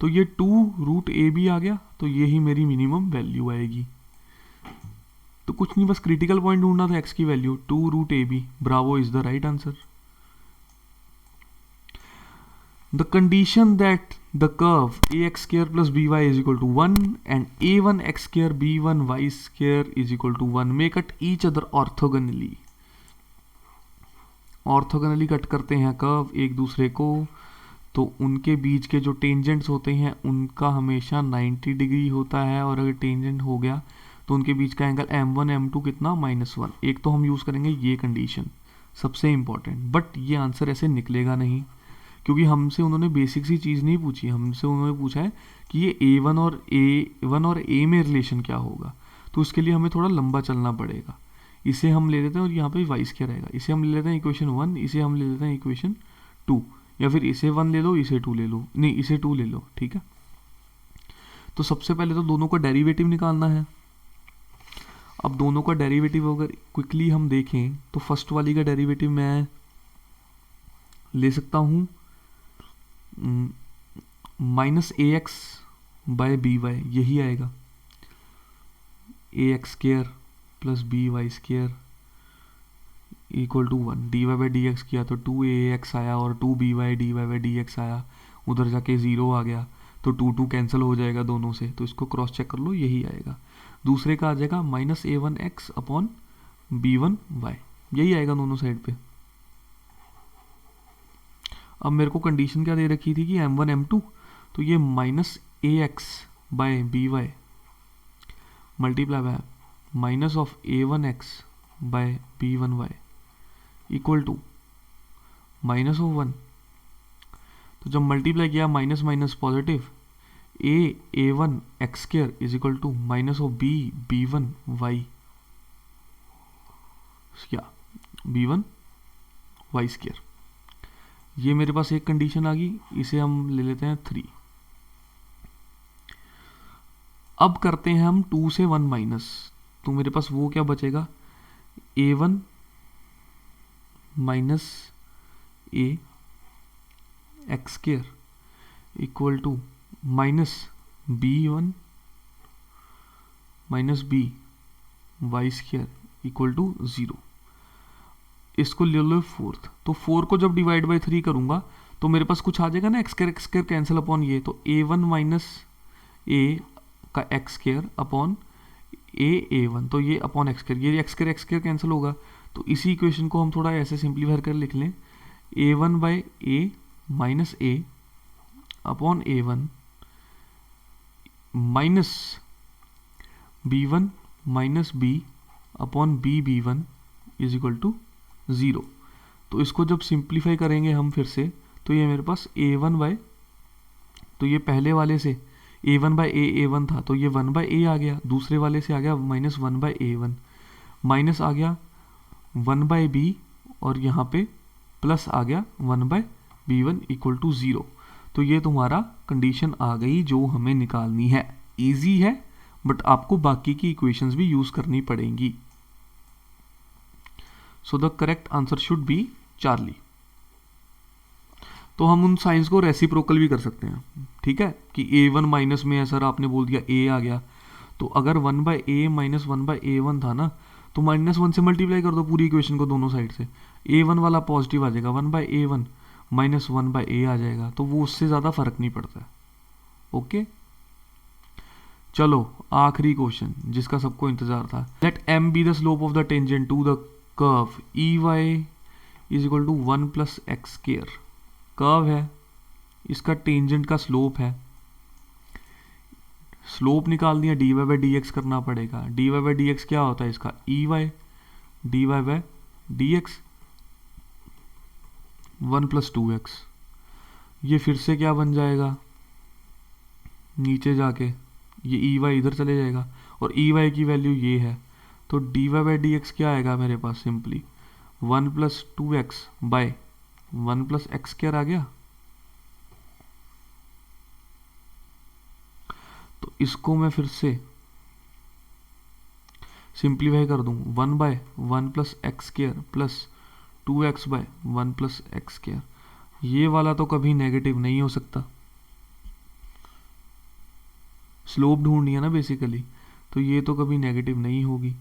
तो ये टू रूट ए बी आ गया, तो ये ही मेरी मिनिमम वैल्यू आएगी। तो कुछ नहीं, बस क्रिटिकल पॉइंट ढूंढना था एक्स की value, two root A b, bravo is the right answer. The condition that the curve ax square plus by is equal to 1 and a1 x square b1 y square is equal to 1 may cut each other orthogonally। Orthogonally cut करते हैं curve एक दूसरे को, तो उनके बीच के जो tangents होते हैं उनका हमेशा 90 डिग्री होता है, और अगर टेंजेंट हो गया तो उनके बीच का एंगल m1 m2 कितना -1। एक तो हम यूज़ करेंगे ये कंडीशन सबसे इंपॉर्टेंट, बट ये आंसर ऐसे निकलेगा नहीं, क्योंकि हमसे उन्होंने बेसिक सी चीज़ नहीं पूछी, हमसे उन्होंने पूछा है कि ये a1 और a में रिलेशन क्या होगा, तो उसके लिए हमें थोड़ा लंबा चलना पड़ेगा। इसे हम ले लेते हैं और यहाँ पे वाई स्क्वायर आएगा, इसे हम ले लेते हैं इक्वेशन 1, इसे हम ले लेते हैं इक्वेशन 2, या फिर इसे 1 ले लो, इसे 2 ले लो, नहीं इसे 2 ले लो, ठीक है। तो सबसे पहले तो दोनों का डेरिवेटिव निकालना है। अब दोनों का डेरिवेटिव अगर क्विकली हम देखें तो फर्स्ट वाली का डेरिवेटिव मैं ले सकता हूँ minus A x by B y, यही आएगा A x square plus B y square equal to 1, d y by d x किया तो 2 ए एक्स आया और 2 B y d y by d x आया, उधर जाके 0 आ गया, तो 2 कैंसिल हो जाएगा दोनों से, तो इसको क्रॉस चेक कर लो, यही आएगा। दूसरे का आ जाएगा minus A one x upon B one y, यही आएगा दोनों साइड पे। अब मेरे को कंडीशन क्या दे रखी थी कि m1 m2, तो ये minus A x by B y multiply by minus of a1 x by b1 y equal to minus of 1, तो जब मल्टीप्लाई किया minus minus positive, a1 x square is equal to minus of b1 y, क्या b1 y square. ये मेरे पास एक condition आ गई, इसे हम ले लेते हैं 3। अब करते हैं हम 2 से 1 माइनस, तो मेरे पास वो क्या बचेगा a1 minus A x square equal to minus b1 minus b y square equal to 0। इसको ले लो 4th, तो 4 को जब डिवाइड बाई 3 करूंगा तो मेरे पास कुछ आ जाएगा ना, एक्स स्क्वायर कैंसिल अपॉन ये, तो a1 माइनस ए का एक्स स्क्वायर अपॉन a1, तो ये अपॉन एक्स स्क्वायर, ये एक्स स्क्वायर कैंसिल होगा, तो इसी इक्वेशन को हम थोड़ा ऐसे सिंप्लीफाई कर लिख लें, a1 by a minus a upon a1 minus b1 minus b upon b1 is equal to 0। तो इसको जब सिंप्लीफाई करेंगे हम फिर से, तो ये मेरे पास a1 बाय, तो ये पहले वाले से a1 बाय a1 था, तो ये 1 बाय a आ गया, दूसरे वाले से आ गया माइनस 1 बाय a1, माइनस आ गया 1 बाय b, और यहाँ पे प्लस आ गया 1 बाय b1 इक्वल टू 0। तो ये तुम्हारा कंडीशन आ गई जो हमें निकालनी है। इजी है, बट आपको बाकी की इक्वेशंस भी यूज करनी पड़ेंगी। So the correct answer should be Charlie. तो हम उन साइंस को रेसिप्रोकल भी कर सकते हैं, ठीक है, कि a1 माइनस में है सर आपने बोल दिया a आ गया, तो अगर 1/a माइनस 1/a1 था ना, तो -1 से मल्टीप्लाई कर दो पूरी इक्वेशन को दोनों साइड से, a1 वाला पॉजिटिव आ जाएगा, 1/a1 माइनस 1/a आ जाएगा, तो वो उससे ज़्यादा फर्क नहीं पड़ता है। ओके, चलो आखिरी क्वेश्चन जिसका सबको इंतजार था। Let m be the slope of the tangent to the curve ey is equal to 1 plus x square. Curve है, इसका टेंजेंट का स्लोप है, स्लोप निकाल दिया, dy बाई डी एक्स करना पड़ेगा। dy बाई डी एक्स क्या होता है इसका, ey dy by d x 1 plus 2x। ये फिर से क्या बन जाएगा, नीचे जाके ये ey इधर चले जाएगा और ey की वैल्यू ये है, तो dy बाई डी एक्स क्या आएगा मेरे पास, simply 1 plus 2x by 1 plus x square आ गया। तो इसको मैं फिर से सिंप्लीफाई कर दूं, 1 by 1 plus x square plus 2x by 1 plus x square. ये वाला तो कभी नेगेटिव नहीं हो सकता, स्लोप ढूंढनी है ना बेसिकली, तो ये तो कभी नेगेटिव नहीं होगी,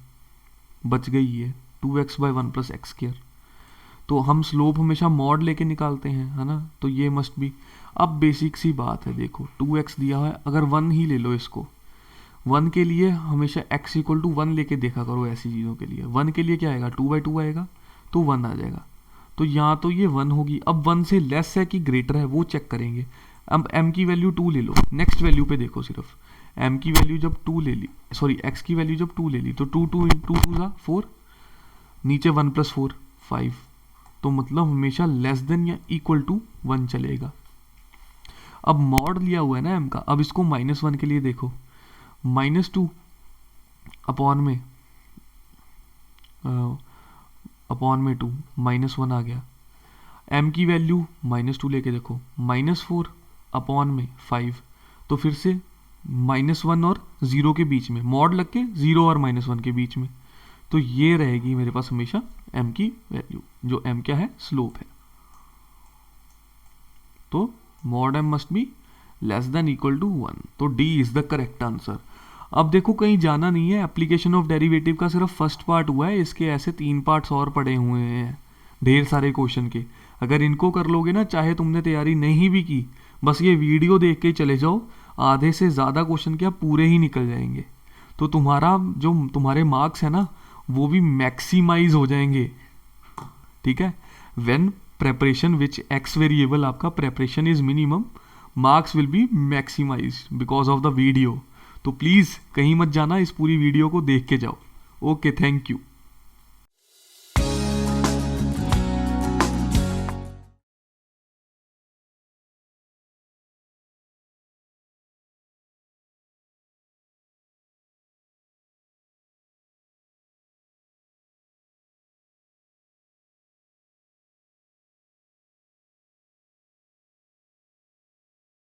बच गई ये 2x by 1 plus x square. तो हम स्लोप हमेशा मॉड लेके निकालते हैं, है ना, तो ये मस्ट बी। अब बेसिक सी बात है, देखो 2x दिया है, अगर 1 ही ले लो इसको, 1 के लिए हमेशा x इक्वल टू 1 लेके देखा करो ऐसी चीज़ों के लिए। 1 के लिए क्या आएगा, 2/2 आएगा, तो 1 आ जाएगा, तो यहाँ तो ये 1 होगी। अब 1 से लेस है कि ग्रेटर है वो चेक करेंगे। अब m की वैल्यू 2 ले लो, नेक्स्ट वैल्यू पे देखो, सिर्फ m की वैल्यू जब 2 ले ली, सॉरी x की वैल्यू जब 2 ले ली, तो 2 2 2 4, नीचे 1 प्लस 4 5, तो मतलब हमेशा लेस देन या इक्वल टू 1 चलेगा। अब मॉड लिया हुआ है ना m का, अब इसको -1 के लिए देखो, -2 अपॉन में 2 -1 आ गया। m की वैल्यू -2 लेके देखो, -4 अपॉन में 5, तो फिर से -1 और 0 के बीच में, मॉड लग के 0 और -1 के बीच में, तो ये रहेगी मेरे पास हमेशा m की वैल्यू, जो m क्या है, स्लोप है। तो mod m must be less than equal to 1, तो d is the correct answer. अब देखो कहीं जाना नहीं है, एप्लीकेशन ऑफ डेरिवेटिव का सिर्फ फर्स्ट पार्ट हुआ है, इसके ऐसे 3 पार्ट्स और पड़े हुए हैं ढेर सारे क्वेश्चन के। अगर इनको कर लोगे ना, चाहे तुमने तैयारी नहीं भी की, बस ये वीडियो देख के चले जाओ, आधे से ज़्यादा क्वेश्चन क्या पूरे ही निकल जाएंगे, तो तुम्हारा जो तुम्हारे मार्क्स है ना वो भी मैक्सिमाइज हो जाएंगे। ठीक है, when preparation which x variable आपका preparation is minimum, marks will be maximise because of the video. तो प्लीज़ कहीं मत जाना, इस पूरी वीडियो को देख के जाओ। Okay, thank you.